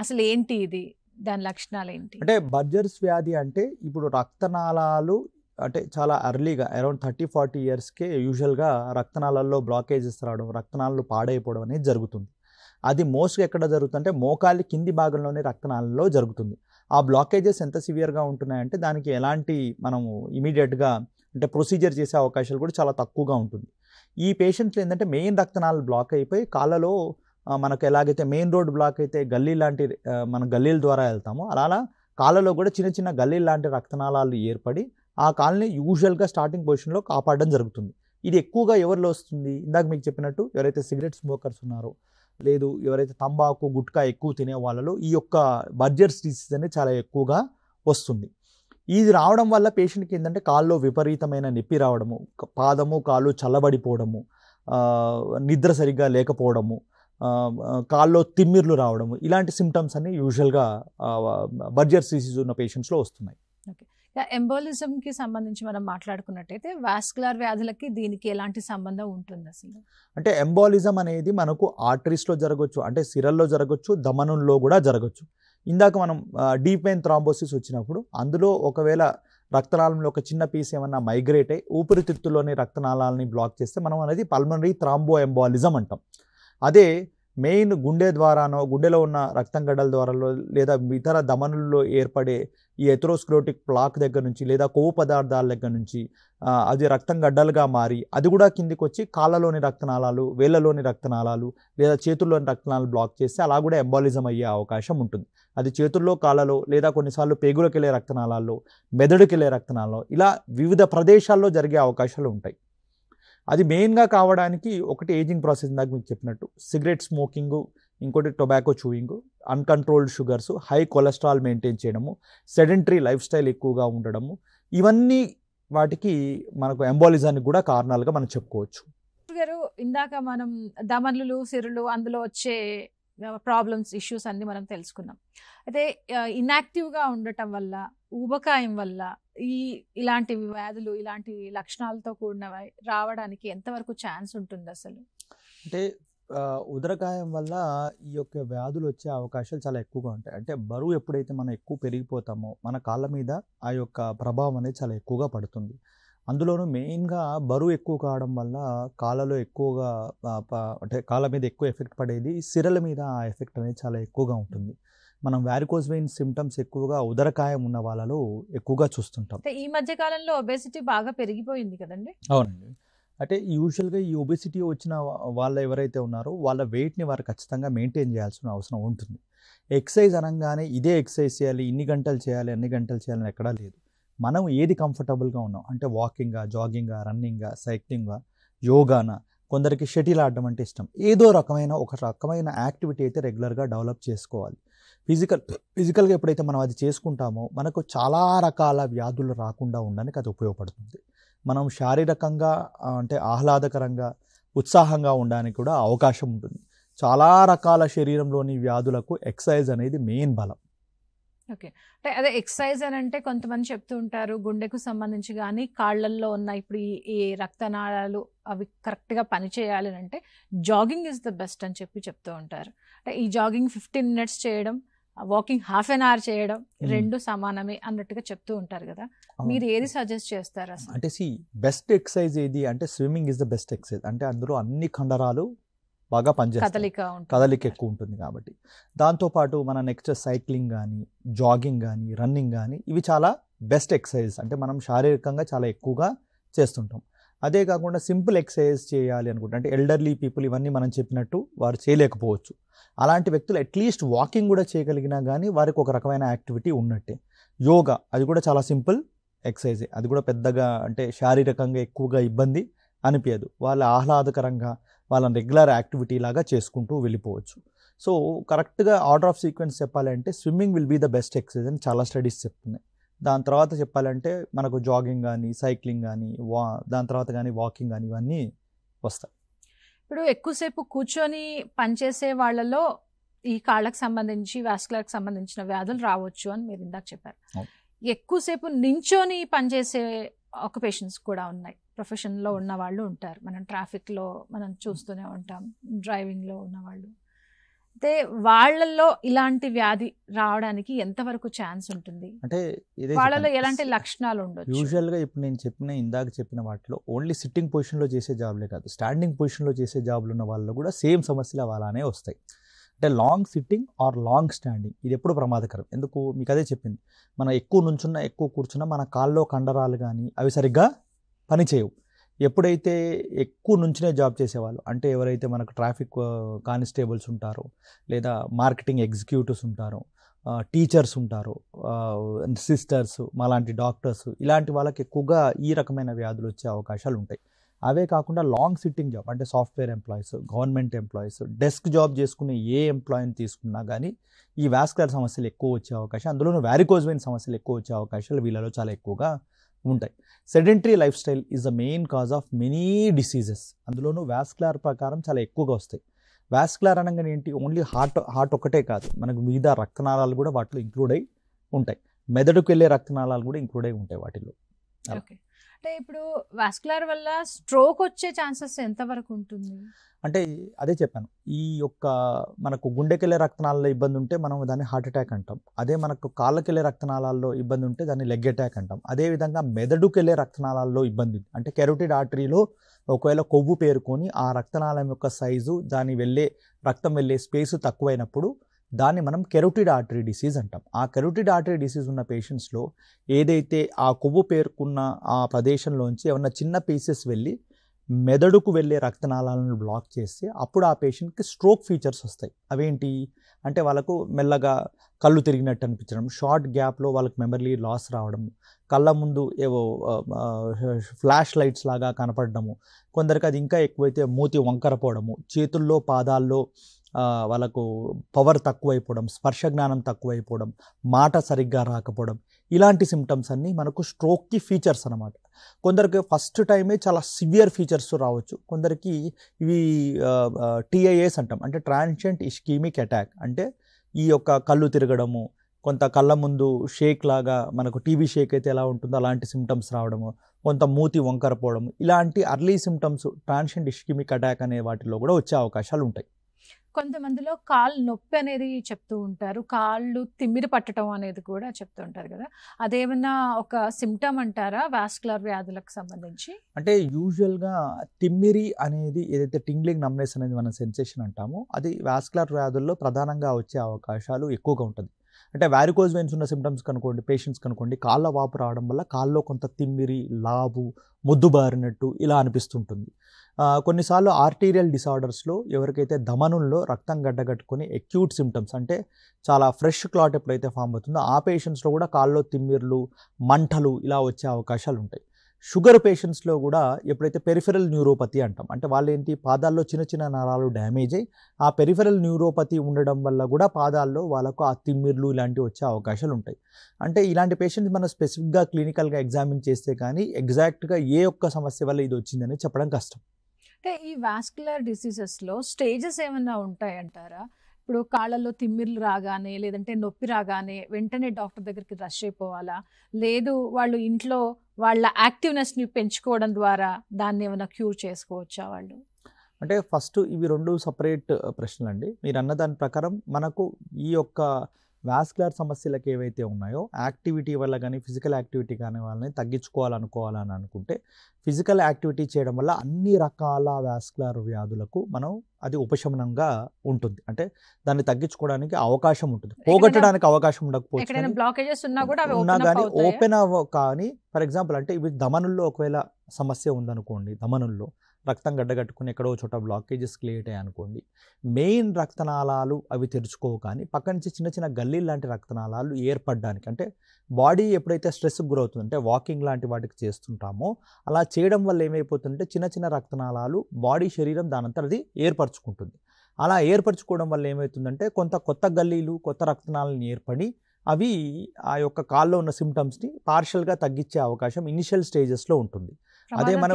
అసలు ఏంటి, ఇది దాని లక్షణాలు ఏంటి? అంటే బర్గర్స్ వ్యాధి అంటే ఇప్పుడు రక్తనాళాలు అంటే చాలా ఎర్లీగా అరౌండ్ 30-40 ఇయర్స్కే యూజువల్గా రక్తనాళాల్లో బ్లాకేజెస్ రావడం, రక్తనాళాలు పాడైపోవడం అనేది జరుగుతుంది. అది మోస్ట్గా ఎక్కడ జరుగుతుంది అంటే మోకాలి కింది భాగంలోనే రక్తనాళాల్లో జరుగుతుంది. ఆ బ్లాకేజెస్ ఎంత సివియర్గా ఉంటున్నాయంటే దానికి ఎలాంటి మనము ఇమీడియట్గా అంటే ప్రొసీజర్ చేసే అవకాశాలు కూడా చాలా తక్కువగా ఉంటుంది. ఈ పేషెంట్లు ఏంటంటే మెయిన్ రక్తనాళాలు బ్లాక్ అయిపోయి కాళ్ళలో మనకు ఎలాగైతే మెయిన్ రోడ్ బ్లాక్ అయితే గల్లీ లాంటి మన గల్లీల ద్వారా వెళ్తామో అలా కాళ్ళలో కూడా చిన్న చిన్న గల్లీ లాంటి రక్తనాళాలు ఏర్పడి ఆ కాల్ని యూజువల్గా స్టార్టింగ్ పొజిషన్లో కాపాడడం జరుగుతుంది. ఇది ఎక్కువగా ఎవరిలో వస్తుంది? ఇందాక మీకు చెప్పినట్టు ఎవరైతే సిగరెట్ స్మోకర్స్ ఉన్నారో, లేదు ఎవరైతే తంబాకు గుట్కా ఎక్కువ తినే వాళ్ళలో ఈ యొక్క బర్జర్స్ డిసీజ్ అనేది చాలా ఎక్కువగా వస్తుంది. ఇది రావడం వల్ల పేషెంట్కి ఏంటంటే కాల్లో విపరీతమైన నొప్పి రావడము, పాదము కాళ్ళు చల్లబడిపోవడము, నిద్ర సరిగ్గా లేకపోవడము, కాల్లో తిమ్మిర్లు రావడము, ఇలాంటి సిమ్టమ్స్ అన్ని యూజువల్గా బర్జర్స్ డిసీజ్ ఉన్న పేషెంట్స్లో వస్తున్నాయి. ఎంబోలిజంకి సంబంధించి మనం మాట్లాడుకున్నట్టయితే వాస్కులర్ వ్యాధులకి దీనికి ఎలాంటి సంబంధం ఉంటుంది అసలు? అంటే ఎంబాలిజం అనేది మనకు ఆర్టరీస్లో జరగవచ్చు, అంటే సిరల్లో జరగవచ్చు, దమనంలో కూడా జరగవచ్చు. ఇందాక మనం డీప్ వెయిన్ థ్రాంబోసిస్ వచ్చినప్పుడు అందులో ఒకవేళ రక్తనాళంలో ఒక చిన్న పీస్ ఏమన్నా మైగ్రేట్ అయ్యి ఊపిరితిత్తులోని రక్తనాళాలని బ్లాక్ చేస్తే మనం అనేది పల్మనరీ థ్రాంబో ఎంబాలిజం అంటాం. అదే మెయిన్ గుండె ద్వారానో, గుండెలో ఉన్న రక్తం గడ్డల ద్వారాలో, లేదా ఇతర ధమనుల్లో ఏర్పడే ఈ ఎథెరోస్క్లెరోటిక్ ప్లాక్ దగ్గర నుంచి, లేదా కొవ్వు పదార్థాల దగ్గర నుంచి అది రక్తం గడ్డలుగా మారి అది కూడా కిందికి వచ్చి కాళ్ళలోని రక్తనాళాలు, వేళ్ళలోని రక్తనాళాలు, లేదా చేతుల్లోని రక్తనాళాలు బ్లాక్ చేస్తే అలా కూడా ఎంబాలిజం అయ్యే అవకాశం ఉంటుంది. అది చేతుల్లో, కాళ్ళలో, లేదా కొన్నిసార్లు పేగులకు వెళ్ళే రక్తనాళాల్లో, మెదడుకి వెళ్ళే రక్తనాళాల్లో, ఇలా వివిధ ప్రదేశాల్లో జరిగే అవకాశాలు ఉంటాయి. అది మెయిన్గా కావడానికి ఒకటి ఏజింగ్ ప్రాసెస్, ఇందాక మీకు చెప్పినట్టు సిగరెట్ స్మోకింగ్, ఇంకోటి tobacco chewing, uncontrolled sugars, high cholesterol maintain చేయడము, సెడెంటరీ లైఫ్ స్టైల్ ఎక్కువగా ఉండడము, ఇవన్నీ వాటికి మనకు ఎంబాలిజానికి కూడా కారణాలుగా మనం చెప్పుకోవచ్చు. గారు, ఇందాక మనం దమనులు, సిరులు, అందులో వచ్చే ప్రాబ్లమ్స్, ఇష్యూస్ అన్ని మనం తెలుసుకున్నాం. అయితే ఇన్యాక్టివ్గా ఉండటం వల్ల, ఊబకాయం వల్ల ఇలాంటి వ్యాధులు, ఇలాంటి లక్షణాలతో కూడినవి రావడానికి ఎంతవరకు ఛాన్స్ ఉంటుంది అసలు? అంటే ఉదరకాయం వల్ల ఈ యొక్క వ్యాధులు వచ్చే అవకాశాలు చాలా ఎక్కువగా ఉంటాయి. అంటే బరువు ఎప్పుడైతే మనం ఎక్కువ పెరిగిపోతామో మన కాళ్ళ మీద ఆ యొక్క ప్రభావం అనేది చాలా ఎక్కువగా పడుతుంది. అందులోనూ మెయిన్గా బరువు ఎక్కువ కావడం వల్ల కాళ్ళలో ఎక్కువగా అంటే కాళ్ళ మీద ఎక్కువ ఎఫెక్ట్ పడేది సిరల మీద, ఆ ఎఫెక్ట్ అనేది చాలా ఎక్కువగా ఉంటుంది. మనం వారికోజ్ వెయిన్ సిమ్టమ్స్ ఎక్కువగా ఉదరకాయం ఉన్న వాళ్ళలో ఎక్కువగా చూస్తుంటాం. ఈ మధ్య కాలంలో ఒబేసిటీ బాగా పెరిగిపోయింది కదండి? అవునండి. అంటే యూజువల్గా ఈ ఒబేసిటీ వచ్చిన వాళ్ళు ఎవరైతే ఉన్నారో వాళ్ళ వెయిట్ని వారు ఖచ్చితంగా మెయింటైన్ చేయాల్సిన అవసరం ఉంటుంది. ఎక్సర్సైజ్ అనగానే ఇదే ఎక్సర్సైజ్ చేయాలి, ఇన్ని గంటలు చేయాలి, అన్ని గంటలు చేయాలని ఎక్కడా లేదు. మనం ఏది కంఫర్టబుల్గా ఉన్నాం అంటే వాకింగా, జాగింగా, రన్నింగ్గా, సైక్లింగ్గా, యోగానా, కొందరికి షటిల్ ఆడడం అంటే ఇష్టం, ఏదో ఒక రకమైన యాక్టివిటీ అయితే రెగ్యులర్గా డెవలప్ చేసుకోవాలి. ఫిజికల్గా ఎప్పుడైతే మనం అది చేసుకుంటామో మనకు చాలా రకాల వ్యాధులు రాకుండా ఉండడానికి అది ఉపయోగపడుతుంది. మనం శారీరకంగా అంటే ఆహ్లాదకరంగా, ఉత్సాహంగా ఉండడానికి కూడా అవకాశం ఉంటుంది. చాలా రకాల శరీరంలోని వ్యాధులకు ఎక్సర్సైజ్ అనేది మెయిన్ బలం. ఓకే, అంటే అదే ఎక్సర్సైజ్ అని అంటే కొంతమంది చెప్తూ ఉంటారు గుండెకు సంబంధించి కానీ కాళ్ళల్లో ఉన్న ఇప్పుడు ఈ రక్తనాళాలు అవి కరెక్ట్గా పనిచేయాలి అంటే జాగింగ్ ఈజ్ ద బెస్ట్ అని చెప్తూ ఉంటారు. అంటే ఈ జాగింగ్ 15 minutes చేయడం, వాకింగ్ హాఫ్ అన్ అవర్ చేయడం రెండు సమానమే అన్నట్టుగా చెప్తూ ఉంటారు కదా, మీరు ఏది సజెస్ట్ చేస్తారు అసలు? అంటే బెస్ట్ ఎక్సర్సైజ్ ఏది అంటే swimming is the best exercise. అంటే అందులో అన్ని కండరాలు బాగా పనిచేస్తాయి, కదలిక ఎక్కువ ఉంటుంది కాబట్టి. దాంతోపాటు మన నెక్స్ట్ సైక్లింగ్ కానీ, జాగింగ్ కానీ, రన్నింగ్ కానీ ఇవి చాలా బెస్ట్ ఎక్సర్సైజ్. అంటే మనం శారీరకంగా చాలా ఎక్కువగా చేస్తుంటాం. అదే కాకుండా సింపుల్ ఎక్సర్సైజ్ చేయాలి అనుకుంటే అంటే ఎల్డర్లీ పీపుల్ ఇవన్నీ మనం చెప్పినట్టు వారు చేయలేకపోవచ్చు. అలాంటి వ్యక్తులు అట్లీస్ట్ వాకింగ్ కూడా చేయగలిగినా కానీ వారికి ఒక రకమైన యాక్టివిటీ ఉన్నట్టే. యోగా అది కూడా చాలా సింపుల్ ఎక్సర్సైజే, అది కూడా పెద్దగా అంటే శారీరకంగా ఎక్కువగా ఇబ్బంది అనిపించదు. వాళ్ళ ఆహ్లాదకరంగా వాళ్ళని రెగ్యులర్ యాక్టివిటీ లాగా చేసుకుంటూ వెళ్ళిపోవచ్చు. సో కరెక్ట్గా ఆర్డర్ ఆఫ్ సీక్వెన్స్ చెప్పాలంటే swimming will be the best exercise అని చాలా స్టడీస్ చెప్తున్నాయి. దాని తర్వాత చెప్పాలంటే మనకు జాగింగ్ కానీ, సైక్లింగ్ కానీ, దాని తర్వాత కానీ వాకింగ్ కానీ ఇవన్నీ వస్తాయి. ఇప్పుడు ఎక్కువసేపు కూర్చొని పనిచేసే వాళ్ళలో ఈ కాళ్ళకు సంబంధించి, వాస్కులర్కి సంబంధించిన వ్యాధులు రావచ్చు అని మీరు ఇందాక చెప్పారు. ఎక్కువసేపు నించొని పనిచేసే ఆక్యుపేషన్స్ కూడా ఉన్నాయి, ప్రొఫెషన్లో ఉన్న వాళ్ళు ఉంటారు, మనం ట్రాఫిక్లో మనం చూస్తూనే ఉంటాం, డ్రైవింగ్లో ఉన్న వాళ్ళు. అయితే వాళ్ళల్లో ఇలాంటి వ్యాధి రావడానికి ఎంతవరకు ఛాన్స్ ఉంటుంది? అంటే వాళ్ళలో ఎలాంటి లక్షణాలు ఉండొచ్చు? యూజువల్గా ఇప్పుడు నేను ఇందాక చెప్పిన వాటిలో ఓన్లీ సిట్టింగ్ పొజిషన్లో చేసే జాబ్లే కాదు, స్టాండింగ్ పొజిషన్లో చేసే జాబులు ఉన్న వాళ్ళు కూడా సేమ్ సమస్యలు అలానే వస్తాయి. అంటే long sitting are long standing ఇది ఎప్పుడు ప్రమాదకరం. ఎందుకు మీకు అదే చెప్పింది, మనం ఎక్కువ నుంచున్నా ఎక్కువ కూర్చున్నా మన కాల్లో కండరాలు కానీ అవి సరిగ్గా పనిచేయవు. ఎప్పుడైతే ఎక్కువ నుంచునే జాబ్ చేసేవాళ్ళు అంటే ఎవరైతే మనకు ట్రాఫిక్ కానిస్టేబుల్స్ ఉంటారో, లేదా మార్కెటింగ్ ఎగ్జిక్యూటివ్స్ ఉంటారో, టీచర్స్ ఉంటారో, సిస్టర్స్, మాలాంటి డాక్టర్స్, ఇలాంటి వాళ్ళకి ఎక్కువగా ఈ రకమైన వ్యాధులు వచ్చే అవకాశాలు ఉంటాయి. అవే కాకుండా లాంగ్ సిట్టింగ్ జాబ్ అంటే software employees, government employees, desk job చేసుకునే ఏ ఎంప్లాయీని తీసుకున్నా కానీ ఈ వాస్కులర్ సమస్యలు ఎక్కువ వచ్చే అవకాశం, అందులోనూ వారికోజ్ వెయిన్ సమస్యలు ఎక్కువ వచ్చే అవకాశాలు వీళ్ళలో చాలా ఎక్కువగా ఉంటాయి. Sedentary life style is the main cause of many diseases. అందులోనూ వాస్కులర్ ప్రకారం చాలా ఎక్కువగా వస్తాయి. వాస్కులర్ అనగానే ఏంటి, ఓన్లీ హార్ట్ ఒకటే కాదు, మనకు మిగతా రక్తనాళాలు కూడా వాటిలో ఇంక్లూడ్ అయి ఉంటాయి. మెదడుకు వెళ్ళే రక్తనాళాలు కూడా ఇంక్లూడ్ అయి ఉంటాయి వాటిలో. ఓకే, అంటే ఇప్పుడు వాస్కులర్ వల్ల స్ట్రోక్ వచ్చే ఛాన్సెస్ ఎంతవరకు ఉంటుంది? అంటే అదే చెప్పాను, ఈ యొక్క మనకు గుండెకెళ్ళే రక్తనాళాల్లో ఇబ్బంది ఉంటే మనం దాన్ని హార్ట్ అటాక్ అంటాం. అదే మనకు కాళ్ళకెళ్ళే రక్తనాళాల్లో ఇబ్బంది ఉంటే దాన్ని లెగ్ అటాక్ అంటాం. అదేవిధంగా మెదడుకెళ్ళే రక్తనాళాల్లో ఇబ్బంది అంటే కెరోటిడ్ ఆర్టరీలో ఒకవేళ కొవ్వు పేరుకొని ఆ రక్తనాళం యొక్క సైజు, దాని రక్తం వెళ్ళే స్పేసు తక్కువైనప్పుడు దాన్ని మనం కెరోటిడ్ ఆర్టరీ డిసీజ్ అంటాం. ఆ కెరోటిడ్ ఆర్టరీ డిసీజ్ ఉన్న పేషెంట్స్లో ఏదైతే ఆ కొవ్వు పేరుకున్న ఆ ప్రదేశంలోంచి ఏమన్నా చిన్న పీసెస్ వెళ్ళి మెదడుకు వెళ్ళే రక్తనాళాలను బ్లాక్ చేస్తే అప్పుడు ఆ పేషెంట్కి స్ట్రోక్ ఫీచర్స్ వస్తాయి. అవేంటి అంటే వాళ్ళకు మెల్లగా కళ్ళు తిరిగినట్టు అనిపించడం, షార్ట్ గ్యాప్లో వాళ్ళకి మెమరీ లాస్ రావడం, కళ్ళ ముందు ఏవో ఫ్లాష్ లైట్స్ లాగా కనపడము, కొందరికి అది ఇంకా ఎక్కువైతే మూతి వంకరపోవడము, చేతుల్లో పాదాల్లో వాళ్ళకు పవర్ తక్కువైపోవడం, స్పర్శ జ్ఞానం తక్కువైపోవడం, మాట సరిగ్గా రాకపోవడం, ఇలాంటి సిమ్టమ్స్ అన్నీ మనకు స్ట్రోక్కి ఫీచర్స్ అన్నమాట. కొందరికి ఫస్ట్ టైమే చాలా సివియర్ ఫీచర్స్ రావచ్చు. కొందరికి ఇవి టీఐఏస్ అంటాం, అంటే ట్రాన్సియంట్ ఇస్కీమిక్ అటాక్. అంటే ఈ యొక్క కళ్ళు తిరగడము, కొంత కళ్ళ ముందు షేక్ లాగా, మనకు టీబీ షేక్ అయితే ఎలా ఉంటుందో అలాంటి సిమ్టమ్స్ రావడము, కొంత మూతి వంకరపోవడం, ఇలాంటి early symptoms transient ischemic attack అనే వాటిలో కూడా వచ్చే అవకాశాలు ఉంటాయి. కొంతమందిలో కాళ్ళు నొప్పి అనేది చెప్తూ ఉంటారు, కాళ్ళు తిమ్మిరి పట్టడం అనేది కూడా చెప్తూ ఉంటారు కదా, అదేమన్నా ఒక సిమ్టమ్ అంటారా వాస్కులర్ వ్యాధులకు సంబంధించి? అంటే యూజువల్గా తిమ్మిరి అనేది ఏదైతే టింగ్లింగ్ నమ్నెస్ అనేది మనం సెన్సేషన్ అంటామో అది వాస్కులర్ వ్యాధుల్లో ప్రధానంగా వచ్చే అవకాశాలు ఎక్కువగా ఉంటుంది. అంటే వారికోజ్ వెయిన్స్ ఉన్న సిమ్టమ్స్ కనుకోండి, పేషెంట్స్ కనుకోండి, కాళ్ళ వాపు రావడం వల్ల కాళ్ళలో కొంత తిమ్మిరి, లావు, మొద్దుబారినట్టు ఇలా అనిపిస్తుంటుంది. కొన్నిసార్లు ఆర్టీరియల్ డిసార్డర్స్లో ఎవరికైతే ధమనుల్లో రక్తం గడ్డగట్టుకొని అక్యూట్ సిమ్టమ్స్ అంటే చాలా ఫ్రెష్ క్లాట్ ఎప్పుడైతే ఫామ్ అవుతుందో ఆ పేషెంట్స్లో కూడా కాళ్ళలో తిమ్మిర్లు, మంటలు ఇలా వచ్చే అవకాశాలు ఉంటాయి. షుగర్ పేషెంట్స్లో కూడా ఎప్పుడైతే పెరిఫెరల్ న్యూరోపతి అంటాం, అంటే వాళ్ళు ఏంటి పాదాల్లో చిన్న చిన్న నరాలు డ్యామేజ్ అయ్యి ఆ పెరిఫెరల్ న్యూరోపతి ఉండడం వల్ల కూడా పాదాల్లో వాళ్ళకు ఆ తిమ్మిర్లు ఇలాంటివి వచ్చే అవకాశాలు ఉంటాయి. అంటే ఇలాంటి పేషెంట్స్ మనం స్పెసిఫిక్గా క్లినికల్గా ఎగ్జామిన్ చేస్తే కానీ ఎగ్జాక్ట్గా ఏ ఒక్క సమస్య వల్ల ఇది వచ్చిందని చెప్పడం కష్టం. అంటే ఈ వాస్కులర్ డిసీజెస్లో స్టేజెస్ ఏమైనా ఉంటాయంటారా? ఇప్పుడు కాళ్ళల్లో తిమ్మిర్లు రాగానే లేదంటే నొప్పి రాగానే వెంటనే డాక్టర్ దగ్గరికి రష్ అయిపోవాలా, లేదు వాళ్ళు ఇంట్లో వాళ్ళ యాక్టివ్నెస్ని పెంచుకోవడం ద్వారా దాన్ని ఏమైనా క్యూర్ చేసుకోవచ్చా వాళ్ళు? అంటే ఫస్ట్ ఇవి రెండు సపరేట్ ప్రశ్నలు అండి. మీరు అన్న దాని ప్రకారం మనకు ఈ యొక్క వాస్కులర్ సమస్యలకు ఏవైతే ఉన్నాయో యాక్టివిటీ వల్ల కానీ ఫిజికల్ యాక్టివిటీ కానీ వాళ్ళని తగ్గించుకోవాలని అనుకుంటే ఫిజికల్ యాక్టివిటీ చేయడం వల్ల అన్ని రకాల వాస్కులర్ వ్యాధులకు మనం అది ఉపశమనంగా ఉంటుంది. అంటే దాన్ని తగ్గించుకోవడానికి అవకాశం ఉంటుంది, పోగొట్టడానికి అవకాశం ఉండకపోవచ్చు, ఉన్నా కానీ ఓపెన్ కానీ ఫర్ ఎగ్జాంపుల్ అంటే ఇవి ధమనుల్లో ఒకవేళ సమస్య ఉందనుకోండి, ధమనుల్లో రక్తం గడ్డగట్టుకుని ఎక్కడో చోట బ్లాకేజెస్ క్రియేట్ అయ్యాయి అనుకోండి, మెయిన్ రక్తనాళాలు అవి తెరుచుకోవు కానీ పక్క నుంచి చిన్న చిన్న గల్లీలు లాంటి రక్తనాళాలు ఏర్పడడానికి, అంటే బాడీ ఎప్పుడైతే స్ట్రెస్కి గురవుతుంది అంటే వాకింగ్ లాంటి వాటికి చేస్తుంటామో అలా చేయడం వల్ల ఏమైపోతుందంటే చిన్న చిన్న రక్తనాళాలు బాడీ శరీరం దానంతా అది ఏర్పరచుకుంటుంది. అలా ఏర్పరచుకోవడం వల్ల ఏమవుతుందంటే కొంత కొత్త గల్లీలు, కొత్త రక్తనాళాలను ఏర్పడి అవి ఆ యొక్క కాల్లో ఉన్న సిమ్టమ్స్ని పార్షియల్గా తగ్గించే అవకాశం ఇనిషియల్ స్టేజెస్లో ఉంటుంది. అదే మనం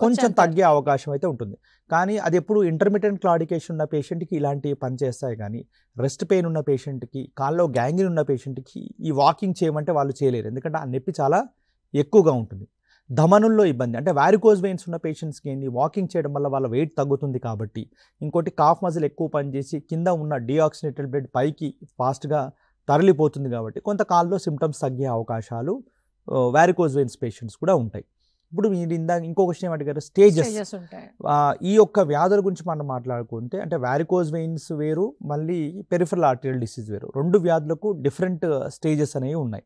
కొంచెం తగ్గే అవకాశం అయితే ఉంటుంది. కానీ అది ఎప్పుడు ఇంటర్మిటెంట్ క్లాడికేషన్ ఉన్న పేషెంట్కి ఇలాంటివి పనిచేస్తాయి, కానీ రెస్ట్ పెయిన్ ఉన్న పేషెంట్కి, కాల్లో గ్యాంగ్రీన్ ఉన్న పేషెంట్కి ఈ వాకింగ్ చేయమంటే వాళ్ళు చేయలేరు, ఎందుకంటే ఆ నొప్పి చాలా ఎక్కువగా ఉంటుంది. ధమనుల్లో ఇబ్బంది అంటే వారికోజ్ వెయిన్స్ ఉన్న పేషెంట్స్కి ఏంది, వాకింగ్ చేయడం వల్ల వాళ్ళ వెయిట్ తగ్గుతుంది కాబట్టి, ఇంకోటి కాఫ్ మజిల్ ఎక్కువ పనిచేసి కింద ఉన్న డీఆక్సినేటెడ్ బ్లడ్ పైకి ఫాస్ట్గా తరలిపోతుంది కాబట్టి కొంత కాల్లో సిమ్టమ్స్ తగ్గే అవకాశాలు వారికోజ్ వెయిన్స్ పేషెంట్స్ కూడా ఉంటాయి. ఇప్పుడు మీరు ఇంకో క్వశ్చన్ ఏమడిగారు, స్టేజెస్. ఈ యొక్క వ్యాధుల గురించి మనం మాట్లాడుకుంటే అంటే వారికోజ్ వెయిన్స్ వేరు, మళ్ళీ పెరిఫెరల్ ఆర్టరియల్ డిసీజ్ వేరు. రెండు వ్యాధులకు డిఫరెంట్ స్టేజెస్ అనేవి ఉన్నాయి.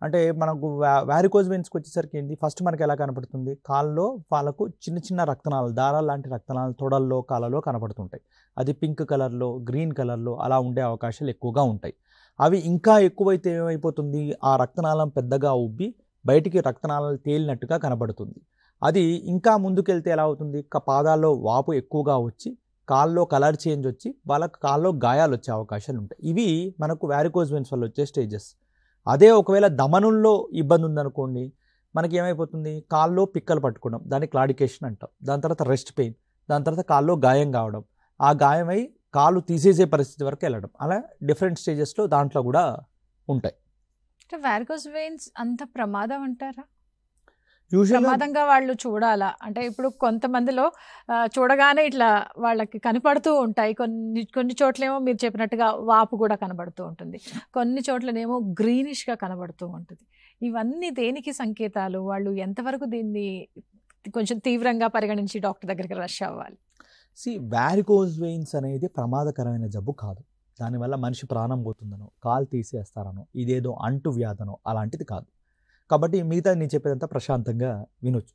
అంటే మనకు వారికోజ్ వెయిన్స్కి వచ్చేసరికి ఏంటి, ఫస్ట్ మనకి ఎలా కనపడుతుంది, కాళ్ళలో వాళ్ళకు చిన్న చిన్న రక్తనాళాలు, దారాలు లాంటి రక్తనాళాలు తొడల్లో, కాళ్ళలో కనపడుతుంటాయి. అది పింక్ కలర్లో, గ్రీన్ కలర్లో అలా ఉండే అవకాశాలు ఎక్కువగా ఉంటాయి. అవి ఇంకా ఎక్కువైతే ఏమైపోతుంది, ఆ రక్తనాళం పెద్దగా ఉబ్బి బయటికి రక్తనాళాలు తేలినట్టుగా కనబడుతుంది. అది ఇంకా ముందుకెళ్తే ఎలా అవుతుంది, పాదాల్లో వాపు ఎక్కువగా వచ్చి కాల్లో కలర్ చేంజ్ వచ్చి వాళ్ళకి కాల్లో గాయాలు వచ్చే అవకాశాలు ఉంటాయి. ఇవి మనకు వారికోజ్ వెయిన్స్ వల్ల వచ్చే స్టేజెస్. అదే ఒకవేళ ధమనుల్లో ఇబ్బంది ఉందనుకోండి, మనకి ఏమైపోతుంది, కాల్లో పిక్కలు పట్టుకోవడం, దాన్ని క్లాడికేషన్ అంటాం. దాని తర్వాత రెస్ట్ పెయిన్, దాని తర్వాత కాల్లో గాయం కావడం, ఆ గాయమై కాలు తీసేసే పరిస్థితి వరకు వెళ్ళడం, అలా డిఫరెంట్ స్టేజెస్లో దాంట్లో కూడా ఉంటాయి. వారికోజ్ వెయిన్స్ అంత ప్రమాదం అంటారా? యూజువల్గా ప్రమాదంగా వాళ్ళు చూడాలా? అంటే ఇప్పుడు కొంతమందిలో చూడగానే ఇట్లా వాళ్ళకి కనపడుతూ ఉంటాయి. కొన్ని చోట్లేమో మీరు చెప్పినట్టుగా వాపు కూడా కనబడుతూ ఉంటుంది, కొన్ని చోట్లనేమో గ్రీనిష్గా కనబడుతూ ఉంటుంది. ఇవన్నీ దేనికి సంకేతాలు? వాళ్ళు ఎంతవరకు దీన్ని కొంచెం తీవ్రంగా పరిగణించి డాక్టర్ దగ్గరికి రష్ అవ్వాలి? వారికోజ్ వెయిన్స్ అనేది ప్రమాదకరమైన జబ్బు కాదు. దానివల్ల మనిషి ప్రాణం పోతుందనో, కాలు తీసేస్తారనో, ఇదేదో అంటు వ్యాధనో అలాంటిది కాదు. కాబట్టి మిగతా నేను చెప్పేదంతా ప్రశాంతంగా వినొచ్చు.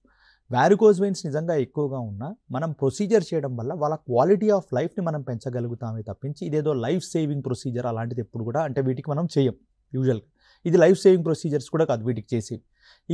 వారికోజ్ వెయిన్స్ నిజంగా ఎక్కువగా ఉన్నా మనం ప్రొసీజర్ చేయడం వల్ల వాళ్ళ క్వాలిటీ ఆఫ్ లైఫ్ని మనం పెంచగలుగుతామే తప్పించి ఇదేదో లైఫ్ సేవింగ్ ప్రొసీజర్ అలాంటిది ఎప్పుడు కూడా అంటే వీటికి మనం చేయం. యూజువల్గా ఇది లైఫ్ సేవింగ్ ప్రొసీజర్స్ కూడా కాదు వీటికి చేసేవి.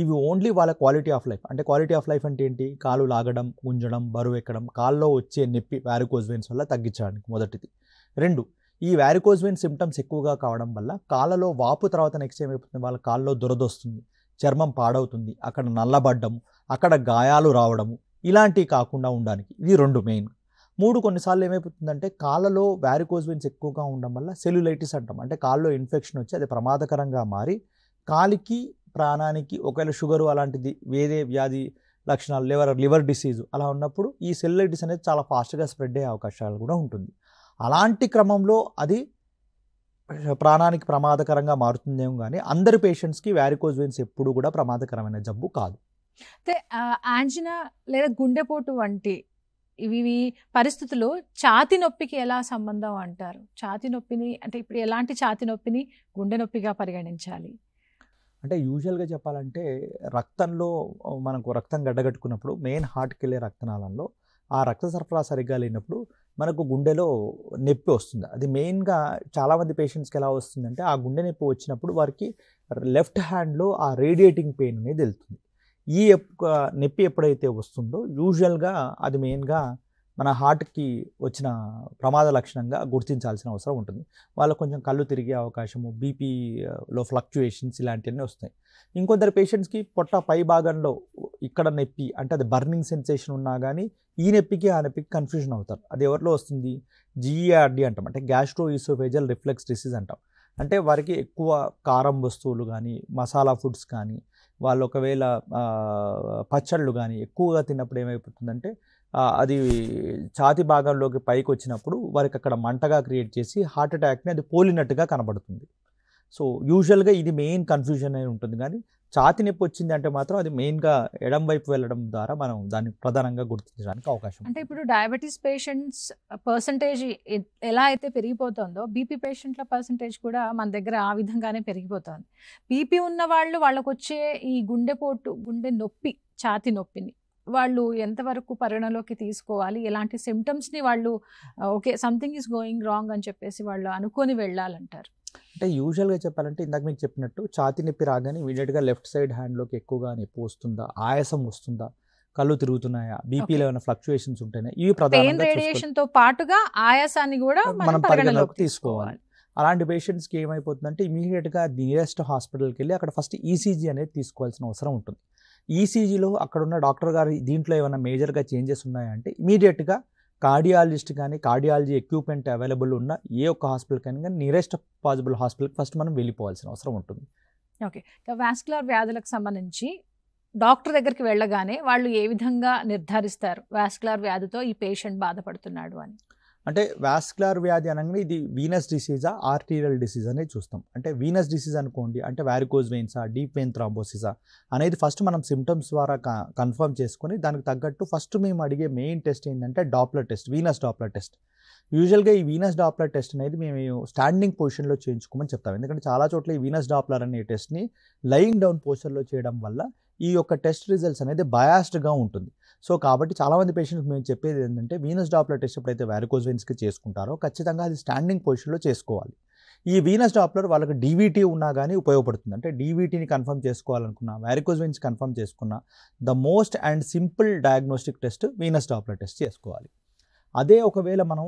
ఇవి ఓన్లీ వాళ్ళ క్వాలిటీ ఆఫ్ లైఫ్. అంటే క్వాలిటీ ఆఫ్ లైఫ్ అంటే ఏంటి, కాలు లాగడం, గుంజడం, బరువు ఎక్కడం, కాల్లో వచ్చే నొప్పి వారికోజ్ వెయిన్స్ వల్ల తగ్గించడానికి మొదటిది. రెండు, ఈ వారికోజ్ వెయిన్ సిమ్టమ్స్ ఎక్కువగా కావడం వల్ల కాళ్ళలో వాపు తర్వాత నెక్స్ట్ ఏమైపోతుంది, వాళ్ళ కాళ్ళలో దురదొస్తుంది, చర్మం పాడవుతుంది, అక్కడ నల్లబడ్డం, అక్కడ గాయాలు రావడము, ఇలాంటివి కాకుండా ఉండడానికి ఇది రెండు మెయిన్. మూడు, కొన్నిసార్లు ఏమైపోతుందంటే కాళ్ళలో వారికోజ్ వెయిన్స్ ఎక్కువగా ఉండడం వల్ల సెల్యులైటిస్ అంటాం, అంటే కాళ్ళలో ఇన్ఫెక్షన్ వచ్చి అది ప్రమాదకరంగా మారి కాలికి ప్రాణానికి, ఒకవేళ షుగరు అలాంటిది వేరే వ్యాధి లక్షణాలు, లివర్ డిసీజ్ అలా ఉన్నప్పుడు ఈ సెల్యులైటిస్ అనేది చాలా ఫాస్ట్గా స్ప్రెడ్ అయ్యే అవకాశాలు కూడా ఉంటుంది. అలాంటి క్రమంలో అది ప్రాణానికి ప్రమాదకరంగా మారుతుందేమో కానీ అందరి పేషెంట్స్కి వారికోజ్ వెయిన్స్ ఎప్పుడు కూడా ప్రమాదకరమైన జబ్బు కాదు. అయితే యాంజినా లేదా గుండెపోటు వంటి ఇవి పరిస్థితుల్లో ఛాతీ నొప్పికి ఎలా సంబంధం అంటారు? ఛాతీ నొప్పిని అంటే ఇప్పుడు ఎలాంటి ఛాతీ నొప్పిని గుండె నొప్పిగా పరిగణించాలి? అంటే యూజువల్గా చెప్పాలంటే రక్తంలో మనకు రక్తం గడ్డగట్టుకున్నప్పుడు మెయిన్ హార్ట్కి వెళ్ళే రక్తనాళంలో ఆ రక్త సరఫరా సరిగ్గా లేనప్పుడు మనకు గుండెలో నొప్పి వస్తుంది. అది మెయిన్గా చాలామంది పేషెంట్స్కి ఎలా వస్తుందంటే ఆ గుండె నొప్పి వచ్చినప్పుడు వారికి లెఫ్ట్ హ్యాండ్లో ఆ రేడియేటింగ్ పెయిన్ అనేది వెళ్తుంది. ఈ నొప్పి ఎప్పుడైతే వస్తుందో యూజువల్గా అది మెయిన్గా మన హార్ట్కి వచ్చిన ప్రమాద లక్షణంగా గుర్తించాల్సిన అవసరం ఉంటుంది. వాళ్ళకు కొంచెం కళ్ళు తిరిగే అవకాశము, బీపీలో ఫ్లక్చుయేషన్స్ ఇలాంటివన్నీ వస్తాయి. ఇంకొందరు పేషెంట్స్కి పొట్ట పై భాగంలో ఇక్కడ నొప్పి అంటే అది బర్నింగ్ సెన్సేషన్ ఉన్నా కానీ ఈ నొప్పికి ఆ నొప్పికి కన్ఫ్యూజన్ అవుతారు. అది ఎవరిలో వస్తుంది, జీఈఆర్డి అంటాం, అంటే గ్యాస్ట్రో ఈసోఫేజియల్ రిఫ్లెక్స్ డిసీజ్ అంటాం. అంటే వారికి ఎక్కువ కారం వస్తువులు కానీ మసాలా ఫుడ్స్ కానీ వాళ్ళు ఒకవేళ పచ్చళ్ళు కానీ ఎక్కువగా తిన్నప్పుడు ఏమైపోతుందంటే అది ఛాతీ భాగంలోకి పైకి వచ్చినప్పుడు వారికి అక్కడ మంటగా క్రియేట్ చేసి హార్ట్ అటాక్ని అది పోలినట్టుగా కనబడుతుంది. సో యూజువల్గా ఇది మెయిన్ కన్ఫ్యూజన్ అయి ఉంటుంది. కానీ ఛాతీ నొప్పి వచ్చింది అంటే మాత్రం అది మెయిన్గా ఎడం వైపు వెళ్ళడం ద్వారా మనం దాన్ని ప్రధానంగా గుర్తించడానికి అవకాశం. అంటే ఇప్పుడు డయాబెటీస్ పేషెంట్స్ పర్సంటేజ్ ఎలా అయితే పెరిగిపోతుందో బీపీ పేషెంట్ల పర్సంటేజ్ కూడా మన దగ్గర ఆ విధంగానే పెరిగిపోతుంది. బీపీ ఉన్న వాళ్ళకు వచ్చే ఈ గుండెపోటు, గుండె నొప్పి, ఛాతీ నొప్పిని వాళ్ళు ఎంతవరకు పరిగణలోకి తీసుకోవాలి? ఎలాంటి సిమ్టమ్స్ని వాళ్ళు okay something is going wrong అని చెప్పేసి వాళ్ళు అనుకొని వెళ్ళాలంటారు? అంటే యూజువల్గా చెప్పాలంటే ఇందాక మీకు చెప్పినట్టు ఛాతీ నొప్పి రాగానే ఇమీడియట్గా లెఫ్ట్ సైడ్ హ్యాండ్లోకి ఎక్కువగా నొప్పి వస్తుందా, ఆయాసం వస్తుందా, కళ్ళు తిరుగుతున్నాయా, బీపీలో ఏమైనా ఫ్లక్చుయేషన్స్ ఉంటున్నాయా, ఇవి ప్రధానంగా రేడియేషన్తో పాటుగా ఆయాసాన్ని కూడా మనం పరిగణలోకి తీసుకోవాలి. అలాంటి పేషెంట్స్కి ఏమైపోతుందంటే ఇమీడియట్గా నియరెస్ట్ హాస్పిటల్కి వెళ్ళి అక్కడ ఫస్ట్ ఈసీజీ అనేది తీసుకోవాల్సిన అవసరం ఉంటుంది. ఈసీజీలో అక్కడున్న డాక్టర్ గారు దీంట్లో ఏమైనా మేజర్గా చేంజెస్ ఉన్నాయంటే ఇమీడియట్గా కార్డియాలజిస్ట్ కానీ కార్డియాలజీ ఎక్విప్మెంట్ అవైలబుల్ ఉన్న ఏ ఒక్క హాస్పిటల్ కానీ నియరెస్ట్ పాసిబుల్ హాస్పిటల్కి ఫస్ట్ మనం వెళ్ళిపోవాల్సిన అవసరం ఉంటుంది. ఓకే, వాస్కులర్ వ్యాధులకు సంబంధించి డాక్టర్ దగ్గరికి వెళ్ళగానే వాళ్ళు ఏ విధంగా నిర్ధారిస్తారు వాస్కులర్ వ్యాధితో ఈ పేషెంట్ బాధపడుతున్నాడు అని? అంటే వాస్కులర్ వ్యాధి అనగానే ఇది వీనస్ డిసీజా, ఆర్టీరియల్ డిసీజ్ అనేది చూస్తాం. అంటే వీనస్ డిసీజ్ అనుకోండి అంటే వారికోజ్ వెయిన్సా, డీప్ వెయిన్ థ్రాంబోసిసా అనేది ఫస్ట్ మనం సిమ్టమ్స్ ద్వారా కన్ఫర్మ్ చేసుకొని దానికి తగ్గట్టు ఫస్ట్ మేము అడిగే మెయిన్ టెస్ట్ ఏంటంటే Doppler test, Venus Doppler test. యూజువల్గా ఈ వీనస్ డాప్లర్ టెస్ట్ అనేది మేము స్టాండింగ్ పొజిషన్లో చేయించుకోమని చెప్తాం. ఎందుకంటే చాలా చోట్ల ఈ వీనస్ డాప్లర్ అనే టెస్ట్ని లయింగ్ డౌన్ పొజిషన్లో చేయడం వల్ల ఈ యొక్క టెస్ట్ రిజల్ట్స్ అనేది బయాస్డ్గా ఉంటుంది. సో కాబట్టి చాలామంది పేషెంట్స్ మేము చెప్పేది ఏంటంటే వీనస్ డాప్లర్ టెస్ట్ ఎప్పుడైతే వారికోజ్ వెయిన్స్కి చేసుకుంటారో ఖచ్చితంగా అది స్టాండింగ్ పొజిషన్లో చేసుకోవాలి. ఈ వీనస్ డాప్లర్ వాళ్ళకి డీవీటీ ఉన్నా కానీ ఉపయోగపడుతుంది. అంటే డీవీటీని కన్ఫర్మ్ చేసుకోవాలనుకున్నా, వారికోజ్ వెయిన్స్ కన్ఫర్మ్ చేసుకున్నా the most and simple diagnostic test Venus Doppler test చేసుకోవాలి. అదే ఒకవేళ మనం